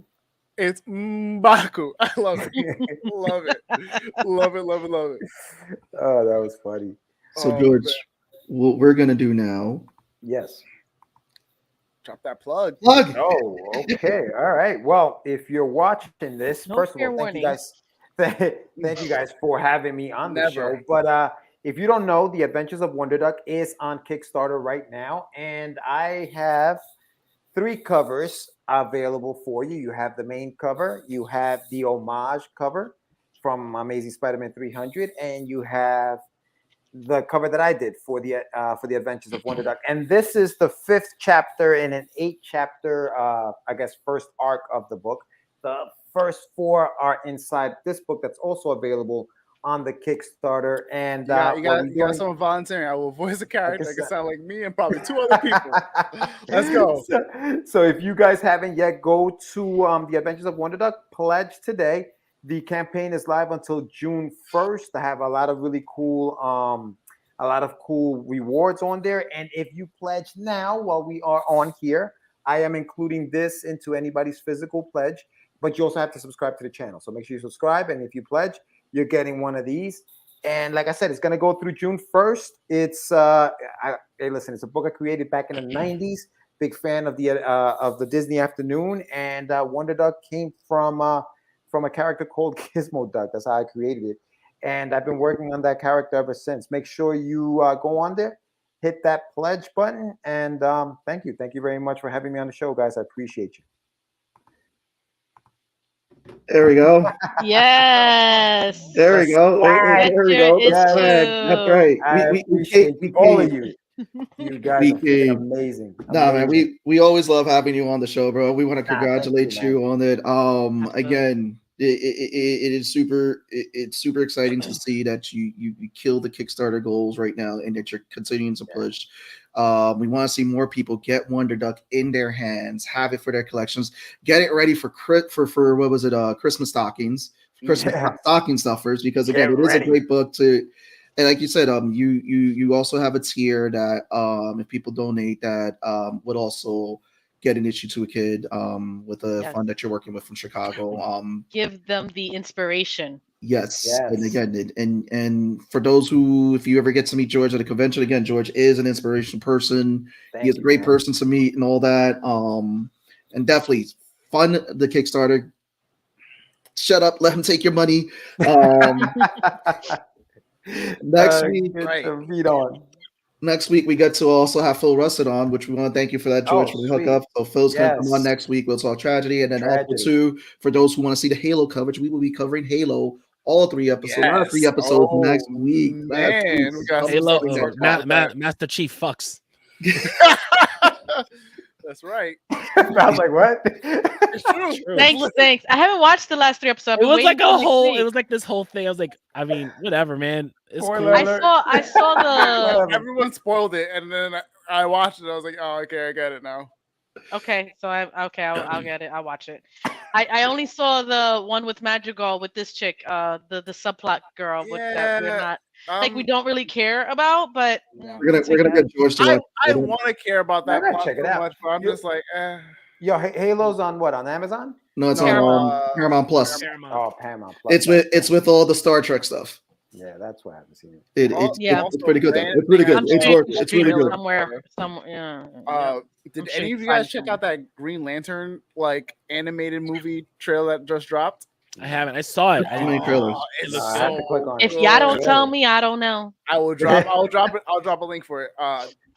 It's M'Baku. I love it. Love it. Love it. Oh, that was funny. So George, what we're gonna do now? Yes. Drop that plug. Oh, okay. All right. Well, if you're watching this, first of all, thank you guys. Thank you guys for having me on the show. But if you don't know, The Adventures of Wonder Duck is on Kickstarter right now, and I have 3 covers available for you. You have the main cover, you have the homage cover from Amazing Spider-Man 300, and you have the cover that I did for the Adventures of Wonder Duck. And this is the 5th chapter in an 8-chapter, first arc of the book. The first 4 are inside this book that's also available on the Kickstarter. And you got someone volunteering. I will voice a character that can sound like me and probably 2 other people. Let's go. So if you guys haven't yet, go to the Adventures of Wonder Duck, pledge today. The campaign is live until June 1st. I have a lot of really cool rewards on there. And if you pledge now while we are on here, I am including this into anybody's physical pledge, but you also have to subscribe to the channel. So make sure you subscribe. And if you pledge, you're getting one of these. And like I said, it's going to go through June 1st. It's hey, listen, it's a book I created back in the 90s. Big fan of the Disney Afternoon. And Wonder Duck came from a character called Gizmo Duck. That's how I created it. And I've been working on that character ever since. Make sure you go on there, hit that pledge button. And thank you. Thank you very much for having me on the show, guys. I appreciate you. There we go. Yes. There we go. There we go. That's right. We all of you. You guys are amazing. Nah, man, we always love having you on the show, bro. We want to congratulate you on it. Again, it is super. It's super exciting to see that you kill the Kickstarter goals right now, and that you're continuing to push. We want to see more people get Wonder Duck in their hands, have it for their collections, get it ready for what was it? Christmas stockings, stocking stuffers. Because again, it is a great book to. And like you said, you also have a tier that if people donate that would also get an issue to a kid with a fund that you're working with from Chicago. Give them the inspiration. Yes. And again, and for those who, if you ever get to meet George at a convention, again, George is an inspiration person. He is a great person to meet and all that. And definitely fund the Kickstarter. Shut up, let him take your money. Next week we get to also have Phil Russet on, which we want to thank you for that, George, for the hookup. So Phil's going to come on next week. We'll talk tragedy, and then also too, for those who want to see the Halo coverage, we will be covering Halo all 3 episodes. Not 3 episodes next week. Man, we got Halo. Master Chief fucks. That's right. I was like, what? It's true. Thanks. I haven't watched the last 3 episodes. It was like it was like this whole thing. I was like, I mean, whatever, man. It's cool. I saw the. Everyone spoiled it, and then I watched it. I was like, oh, okay, I get it now. Okay, so I'll get it. I'll watch it. I only saw the one with Madrigal with this chick, the subplot girl with that we're not we don't really care about, but we're gonna get George to watch. I want to care about that plot check it so out. much, but I'm just like, Yo, Halo's on what? On Amazon? No, it's on Paramount Plus. Oh, Paramount Plus. It's with all the Star Trek stuff. Yeah, that's why I haven't seen it. It's pretty good though. It's pretty good. It's really good. Somewhere. Did any of you guys check out that Green Lantern animated movie trailer that just dropped? I haven't. I saw it. How many trailers? If y'all don't tell me, I don't know. I'll drop a link for it.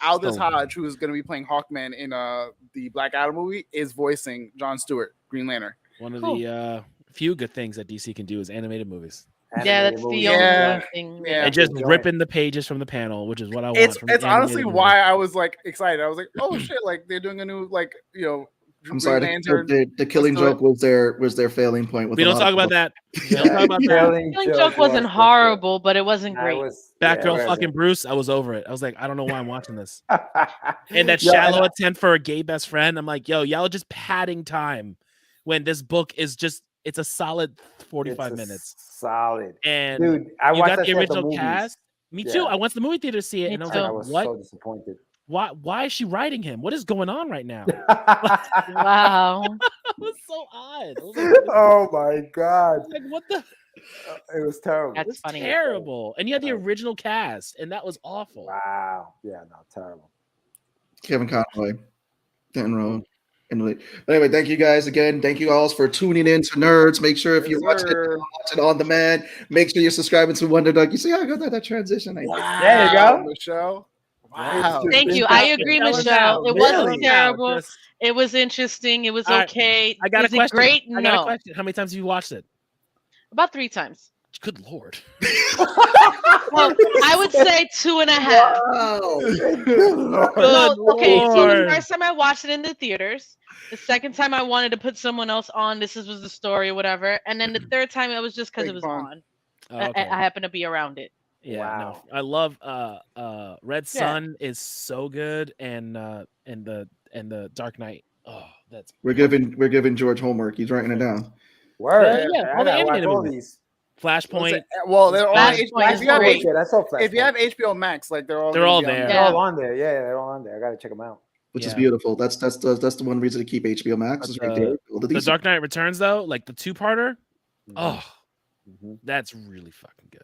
Aldous Hodge, who is going to be playing Hawkman in the Black Adam movie, is voicing Jon Stewart, Green Lantern. One of the few good things that DC can do is animated movies. That's the only thing. Yeah, and just ripping the pages from the panel, which is what I want. It's honestly why I was excited. I was like, oh shit, they're doing a new I'm sorry. The Killing Joke was their failing point. We don't talk about that. We don't talk about that. Killing Joke wasn't horrible, but it wasn't great. Batgirl fucking Bruce, I was over it. I was like, I don't know why I'm watching this. And that shallow attempt for a gay best friend. I'm like, yo, y'all are just padding time when this book is just, it's a solid 45 minutes. Solid. And dude, I you got the original cast. Me too. I went to the movie theater to see it, and I was like, what? So disappointed. Why is she writing him? What is going on right now? Wow. It was so odd. Oh my god. Like, what the? It was terrible. That's funny. Terrible. And you had the original cast, and that was awful. Wow. Yeah, no, terrible. Kevin Conroy, Denton Road. But anyway, thank you guys again. Thank you all for tuning in to Nerds. Make sure if you're watching it on demand, make sure you're subscribing to Wonder Duck. You see how I got that transition? Wow. There you go. Michelle. Wow. Thank you. I agree, Michelle. It wasn't terrible. It was interesting. It was okay. I got a question. Great. I got a question. How many times have you watched it? About 3 times. Good Lord. Well, I would say 2.5. Wow. Okay, so the first time I watched it in the theaters. The second time I wanted to put someone else on. This was the story, whatever. And then the third time it was just because it was on. Okay. I happen to be around it. Yeah, Wow. no, I love Red Sun is so good, and the Dark Knight. Oh, that's We're giving George homework. He's writing it down. Word. yeah, I all the gotta watch animated all movies. these. Flashpoint. Well, they're all Flashpoint is great. Yeah, that's all Flashpoint. if you have HBO Max, like they're all They're gonna all be on there. They're Yeah. all on there. Yeah, they're all on there. I gotta check them out. Which is Yeah. beautiful. That's the one reason to keep HBO Max. Is right there. All of The these- Dark Knight Returns, though, like the 2-parter. Oh, Mhm. that's really fucking good.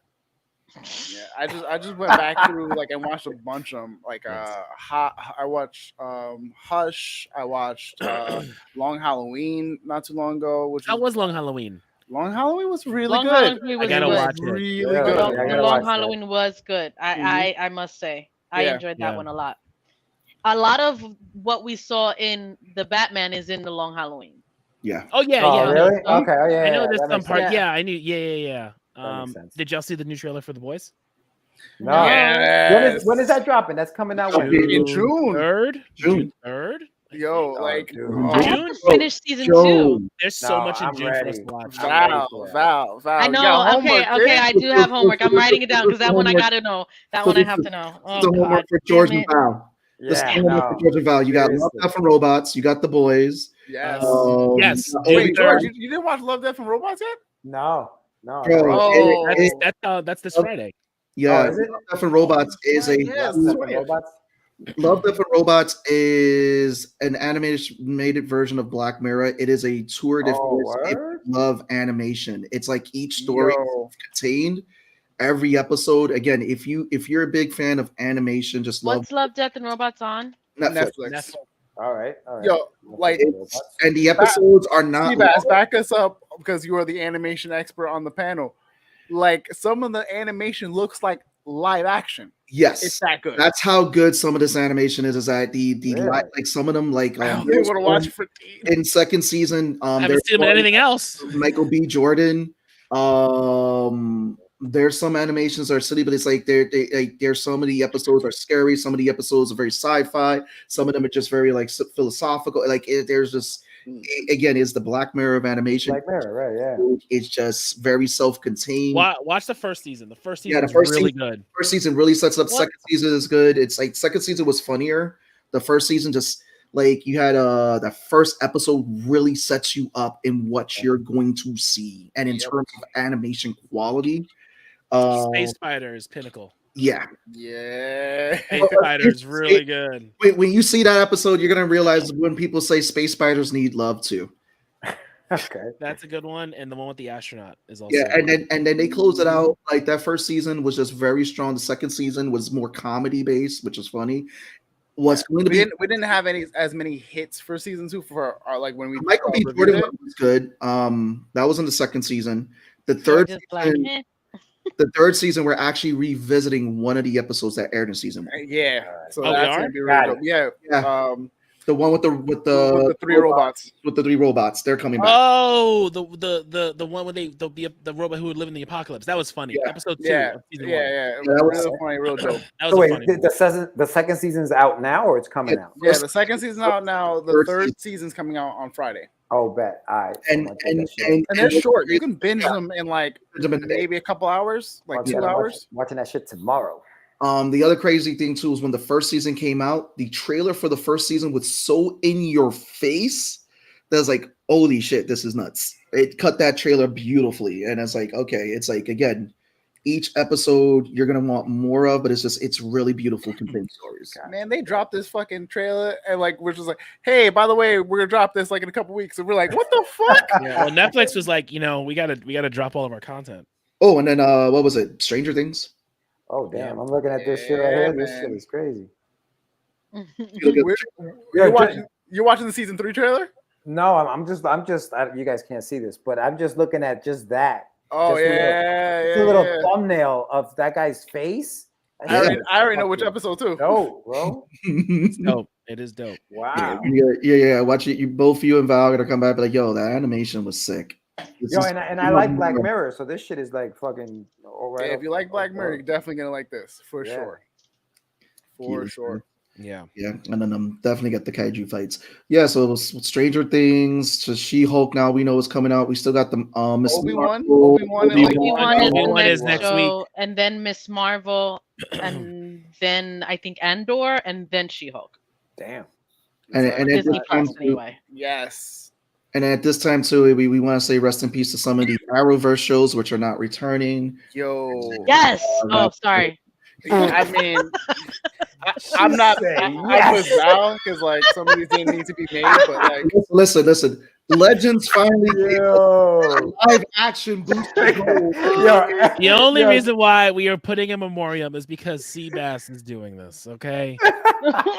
Yeah, I just went back through like and watched a bunch of them. Like I watched Hush. I watched Long Halloween not too long ago. Which How was Long Halloween? Long Halloween was really Long good. Halloween I was gotta good. watch it. Really Yeah, good. yeah, I The gotta Long watch that. Halloween was good. I must say I Yeah. enjoyed that Yeah. one a lot. A lot of what we saw in the Batman is in the Long Halloween. Yeah. Oh yeah, Oh, yeah. really? no. Okay. Oh, yeah. I know yeah, there's that some makes part. sense. Yeah, I knew. Yeah. That makes sense. Did y'all see the new trailer for The Boys? No. Yes. When is that dropping? That's coming out when? In June. 3rd. June. 3rd. Yo, Oh, like dude. I June? haven't finished season 2. Joe. There's so No, much in I'm June for us ready. to watch. I'm ready for it. Val. I you know. got Okay, homework, okay. kid. I do have homework. I'm writing it down because that one I Homework. gotta know. That one I have to know. This is Oh the homework God, for George damn and it. Val. This is the Yeah, homework no. for George and Val. You got Love, Seriously. Death, and Robots. You got The Boys. Yes. Yes. you got June Wait, 3rd. George, you didn't watch Love, Death, and Robots yet? No. Bro, Oh. That's this Friday. Yeah, Oh, is it? Love, Death, and Robots is a Yes. Robots. Love, Death, and Robots is an animated version of Black Mirror. It is a tour de Oh, force word? love animation. It's like each story Yo. contained. Every episode, again, if you're a big fan of animation, just love What's Love, Death, and Robots on? Netflix. Netflix. All right. Yo, like, And the episodes are not Seabass, long. back us up because you are the animation expert on the panel. Like, some of the animation looks like live action. Yes, It's that good. that's how good some of this animation is. Is that the Really? like some of them like I don't really want to watch it for in second season. I haven't there's seen him in one- anything else. Michael B. Jordan. There's some animations that are silly, but it's like there's some of the episodes are scary, some of the episodes are very sci-fi, some of them are just very like philosophical. Like there's just again, it's the Black Mirror of animation. Black Mirror, right? Yeah. It's just very self-contained. Watch the first season. The first season the is first really season- good. First season really sets up. What? Second season is good. It's like second season was funnier. The first season just like you had the first episode really sets you up in what you're going to see, and in terms of animation quality, Space Spider is pinnacle. yeah. Yeah. Space Spider is really good. When you see that episode, you're gonna realize when people say space spiders need love too. Okay. That's a good one, and the one with the astronaut is also. Yeah, and then they close it out like that. First season was just very strong. The second season was more comedy based, which is funny. What's going to be We didn't have as many hits for season 2 for our, like when we Michael B. reviewed Jordan it. was good. That was in the second season. The third Just like, season, eh. the third season, we're actually revisiting one of the episodes that aired in season 1. Yeah. So Oh, we that's are? gonna be Got really dope. Yeah. Yeah. Um, The one with the the 3 robots. with the 3 robots. They're coming back. Oh, the one where the robot who would live in the apocalypse. That was funny. Yeah. Episode 2 Yeah. of season Yeah. 1. Yeah. that was- Real funny, real dope. That was So a wait, funny one. the second season's out now, or it's coming out? Yeah. The second season's out now. The Third third season's coming out on Friday. Oh, bet. All right. And And they're short. You can binge them in like maybe a couple hours, like 2 hours. Watching that shit tomorrow. The other crazy thing too is when the first season came out, the trailer for the first season was so in your face that was like, holy shit, this is nuts. It cut that trailer beautifully, and it's like, okay, it's like again, each episode you're gonna want more of, but it's really beautiful contained stories. Man, they dropped this fucking trailer and like we're just like, hey, by the way, we're gonna drop this like in a couple weeks, and we're like, what the fuck? Yeah, well, Netflix was like, we gotta drop all of our content. Oh, and then what was it? Stranger Things. Oh, damn. I'm looking at this shit right here. This man. shit is crazy. You're watching the season 3 trailer? No, I'm just you guys can't see this, but I'm just looking at just that. Oh Just yeah, a little thumbnail of that guy's face. That I shit already is know which fucking episode too. dope, bro. It's dope. It is dope. Wow. Yeah. Watch it. Both you and Val are gonna come back, and be like, yo, that animation was sick. Yo, and I like Black Mirror, so this shit is like fucking all right. Yeah, if you like Black Mirror, you're definitely gonna like this for Yeah. sure. For sure. Yeah. And then definitely get the kaiju fights. Yeah, so it was Stranger Things to She-Hulk. Now we know it's coming out. We still got the Miss Obi-Wan. Marvel. Obi-Wan Obi-Wan is the Obi-Wan is next next week. show, and then Miss Marvel, and then I think Andor, and then She-Hulk. Damn. And at this Disney time, Plus anyway. Yes. and at this time too, we want to say rest in peace to some of the Arrowverse shows which are not returning. Yo. Yes. Oh, sorry. I mean, I'm not. I was down because like some of these didn't need to be made, but like, Listen. Legends finally gave us live action Booster Gold. The only reason why we are putting a memoriam is because Seabass is doing this. Okay,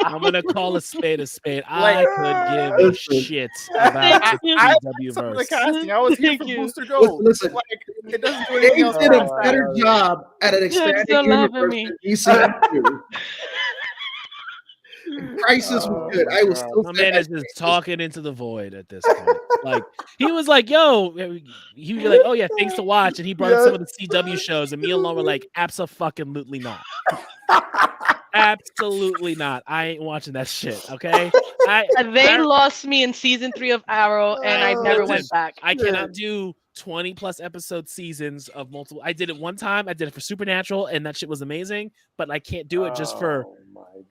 I'm gonna call a spade a spade. I could give a shit about the CW some of the verse. casting. I was here for Booster Gold. Listen, like, it doesn't do They anything else. did a better job at an expanded still laughing universe at me. than DCEU. Crisis was good. I was still My man is just talking into the void at this point. Like he was like, "Yo," he was like, "Oh yeah, things to watch," and he brought up some of the CW shows, and me alone were like, "Abso-fucking-lutely not, absolutely not. I ain't watching that shit." Okay, They lost me in season 3 of Arrow, and I never went back. I cannot do 20 plus episode seasons of multiple. I did it one time. I did it for Supernatural, and that shit was amazing. But I can't do it just for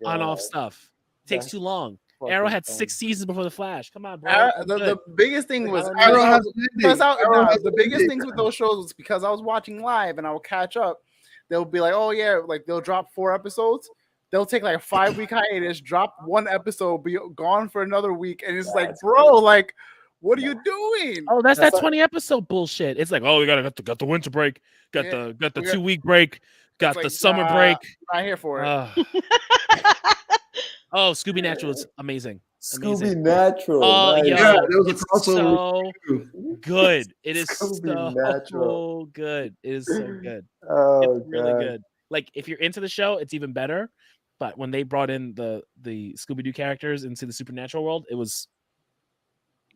on-off stuff. It takes too long. Arrow had 6 seasons before the Flash. Come on, bro. The biggest thing was Arrow has the biggest things with those shows was because I was watching live and I would catch up. They'll be like, "Oh yeah," like they'll drop 4 episodes. They'll take like a 5-week hiatus, drop 1 episode, be gone for another week, and it's like, bro, like, what are you doing? Oh, that's that 20 episode bullshit. It's like, oh, we got the winter break, got the 2-week break, got the summer break. I'm not here for it. Oh, Scooby Natural is amazing. Scooby Natural. Oh, nice. yeah, was it's so good. It is Scooby so Natural. good. It is so good. Oh, It's really good. Like if you're into the show, it's even better. But when they brought in the Scooby-Doo characters into the supernatural world, it was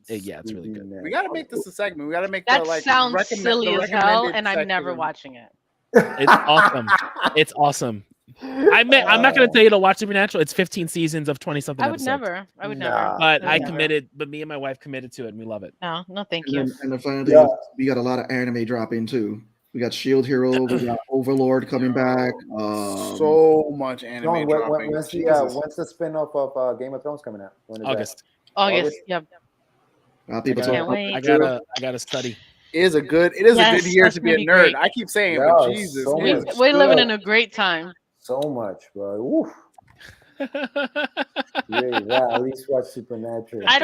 it's really good. We got to make this a segment. We got to make That like sounds silly as hell, and I'm never watching it. It's awesome. It's awesome. I'm not going to tell you to watch Supernatural. It's 15 seasons of 20-something episodes. I would never. But I committed. But me and my wife committed to it, and we love it. No, thank you. And the final thing is we got a lot of anime dropping too. We got Shield Hero, we got Overlord coming back. So much anime dropping. When's the spin-off of Game of Thrones coming out? When is August. Yep. People Can't talk wait. I gotta study. It is a good year to be a nerd. Great. I keep saying it, but Jesus, so much We're living in a great time. So much, bro. Oof. Yeah, at least watch Supernatural. I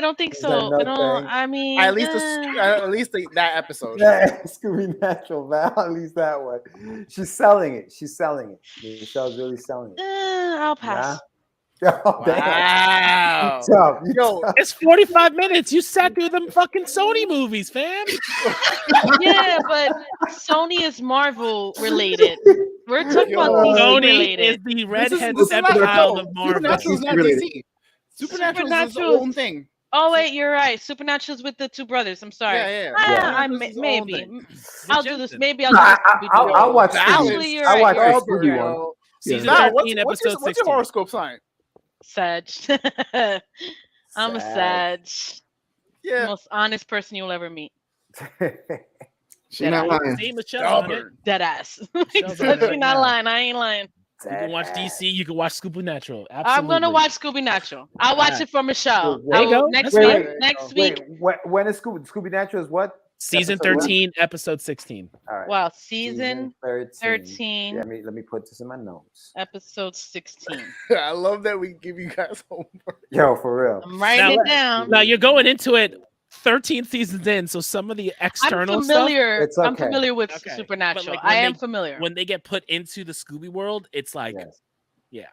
don't think so. I mean, at least that episode. Yeah, Scooby Natural, man. At least that one. She's selling it. The show's really selling it. I'll pass. Oh, Wow. Yo, It's 45 minutes. You sat through them fucking Sony movies, fam. Yeah, but Sony is Marvel related. We're talking about DC Sony related. is the redhead This is not stepchild of Marvel. Supernatural's not DC. Supernatural is its own thing. Oh wait, you're right. Supernatural's with the 2 brothers. I'm sorry. Maybe I'll do this. Maybe I'll watch. Actually, you're I'll right. watch the Scooby one. Season Nah, 13, what's episode your 16. horoscope sign? Sag. I'm a Sag. Yeah. Most honest person you'll ever meet. She's not lying. See Michelle on it. Dead ass. Michelle's on it right You're not now. lying. I ain't lying. You can watch DC. You can watch Supernatural. I'm Absolutely. gonna watch Scooby Natural. I'll watch it for Michelle. There you go. Next That's week. fine. Next week. When is Scooby Natural? Is what? Season Episode 13, episode 16. All right. Well, season 13. 13. Yeah, let me put this in my notes. Episode 16. I love that we give you guys homework. Yo, for real. I'm writing it down. Now you're going into it 13 seasons in, so some of the external I'm familiar. It's okay. I'm familiar with Okay. Supernatural. But, like, I when am they- familiar. when they get put into the Scooby world, it's like, Yes.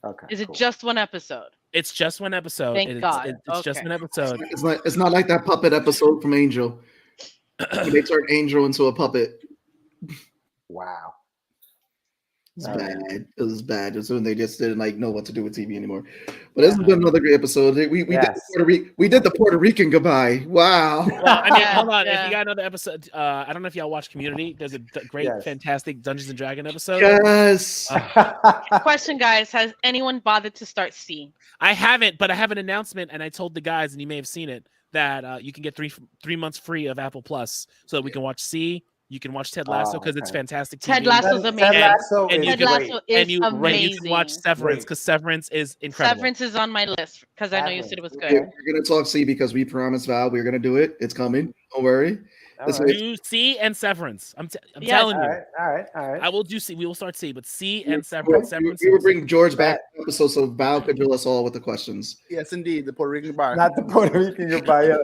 Okay. Is it cool. just one episode? it's just one episode. Thank God. It's just Okay. an episode. It's not like that puppet episode from Angel. When they turned Angel into a puppet. Wow. It's bad. It was bad. It was when they just didn't like know what to do with TV anymore. But this has been another great episode. We did the Puerto Rican goodbye. Wow. Well, I mean, hold on. If you got another episode, I don't know if y'all watch Community. There's a great, fantastic Dungeons and Dragons episode. Yes. Question, guys: has anyone bothered to start C? I haven't, but I have an announcement, and I told the guys, and you may have seen it, that you can get 3 months free of Apple Plus, so that we can watch C. You can watch Ted Lasso because it's fantastic TV. Ted Lasso's amazing. Ted Lasso is amazing. And you can watch Severance because Severance is incredible. Severance is on my list because I know you said it was good. We're gonna talk C because we promised Val we're gonna do it. It's coming. Don't worry. Do C and Severance. I'm telling you. All right. I will do C. We will start C, but C and Severance. We will bring George back to the episode so Val could drill us all with the questions. Yes, indeed. The Puerto Rican goodbye. Not the Puerto Rican goodbye.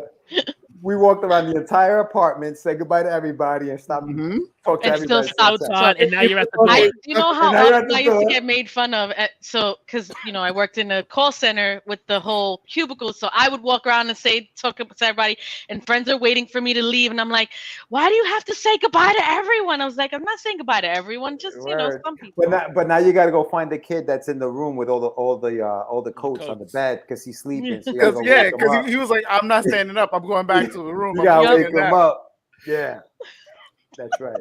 We walked around the entire apartment, said goodbye to everybody, and stopped talk to everybody. Still outside, and now you're at the door. You know how often I used to get made fun of? Because I worked in a call center with the whole cubicle, so I would walk around and talk to everybody, and friends are waiting for me to leave, and I'm like, "Why do you have to say goodbye to everyone?" I was like, "I'm not saying goodbye to everyone, just some people." But now you got to go find the kid that's in the room with all the coats on the bed because he's sleeping. So because he was like, "I'm not standing up. I'm going back to the room." You gotta wake him up. Yeah, that's right.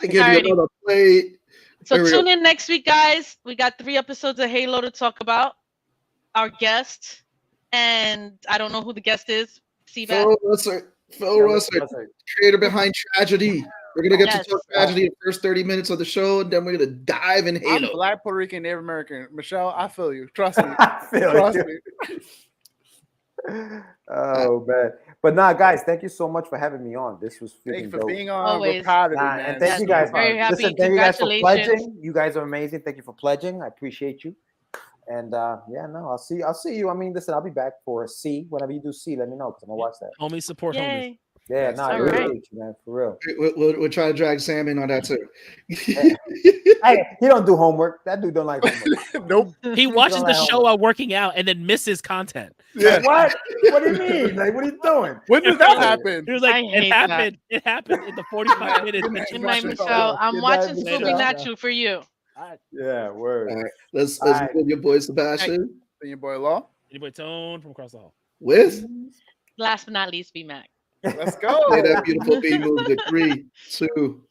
I give you another plate. So tune in next week, guys. We got 3 episodes of Halo to talk about. Our guest, and I don't know who the guest is. Phil Russert, creator behind Tragedy. We're gonna get to talk Tragedy in the first 30 minutes of the show, and then we're gonna dive in Halo. I'm Black, Puerto Rican, Native American. Michelle, I feel you. Trust me. Trust me. Oh man, but guys, thank you so much for having me on. This was thank you for dope. being on. Always. We're proud of you, man. And thank you guys. Very happy. Listen, thank you guys for pledging. You guys are amazing. Thank you for pledging. I appreciate you. And I'll see you. I mean, listen, I'll be back for a C. Whenever you do C, let me know because I'm gonna watch that. Homie support homies. Yeah, I appreciate you, man, for real. We'll try to drag Sam in on that too. Hey, he don't do homework. That dude don't like homework. Nope. He watches the show while working out and then misses content. Yeah. What? What do you mean? Like, what are you doing? When did that happen? He was like, it happened. It happened in the 45 minutes. Good night, Michelle. I'm watching Supernatural for you. Yeah, word. All right. Let's get your boy Sebastian. And your boy Law. Your boy Tone from across the hall. With? Last but not least, B-Mac. Let's go. Play that beautiful B move to 3, 2,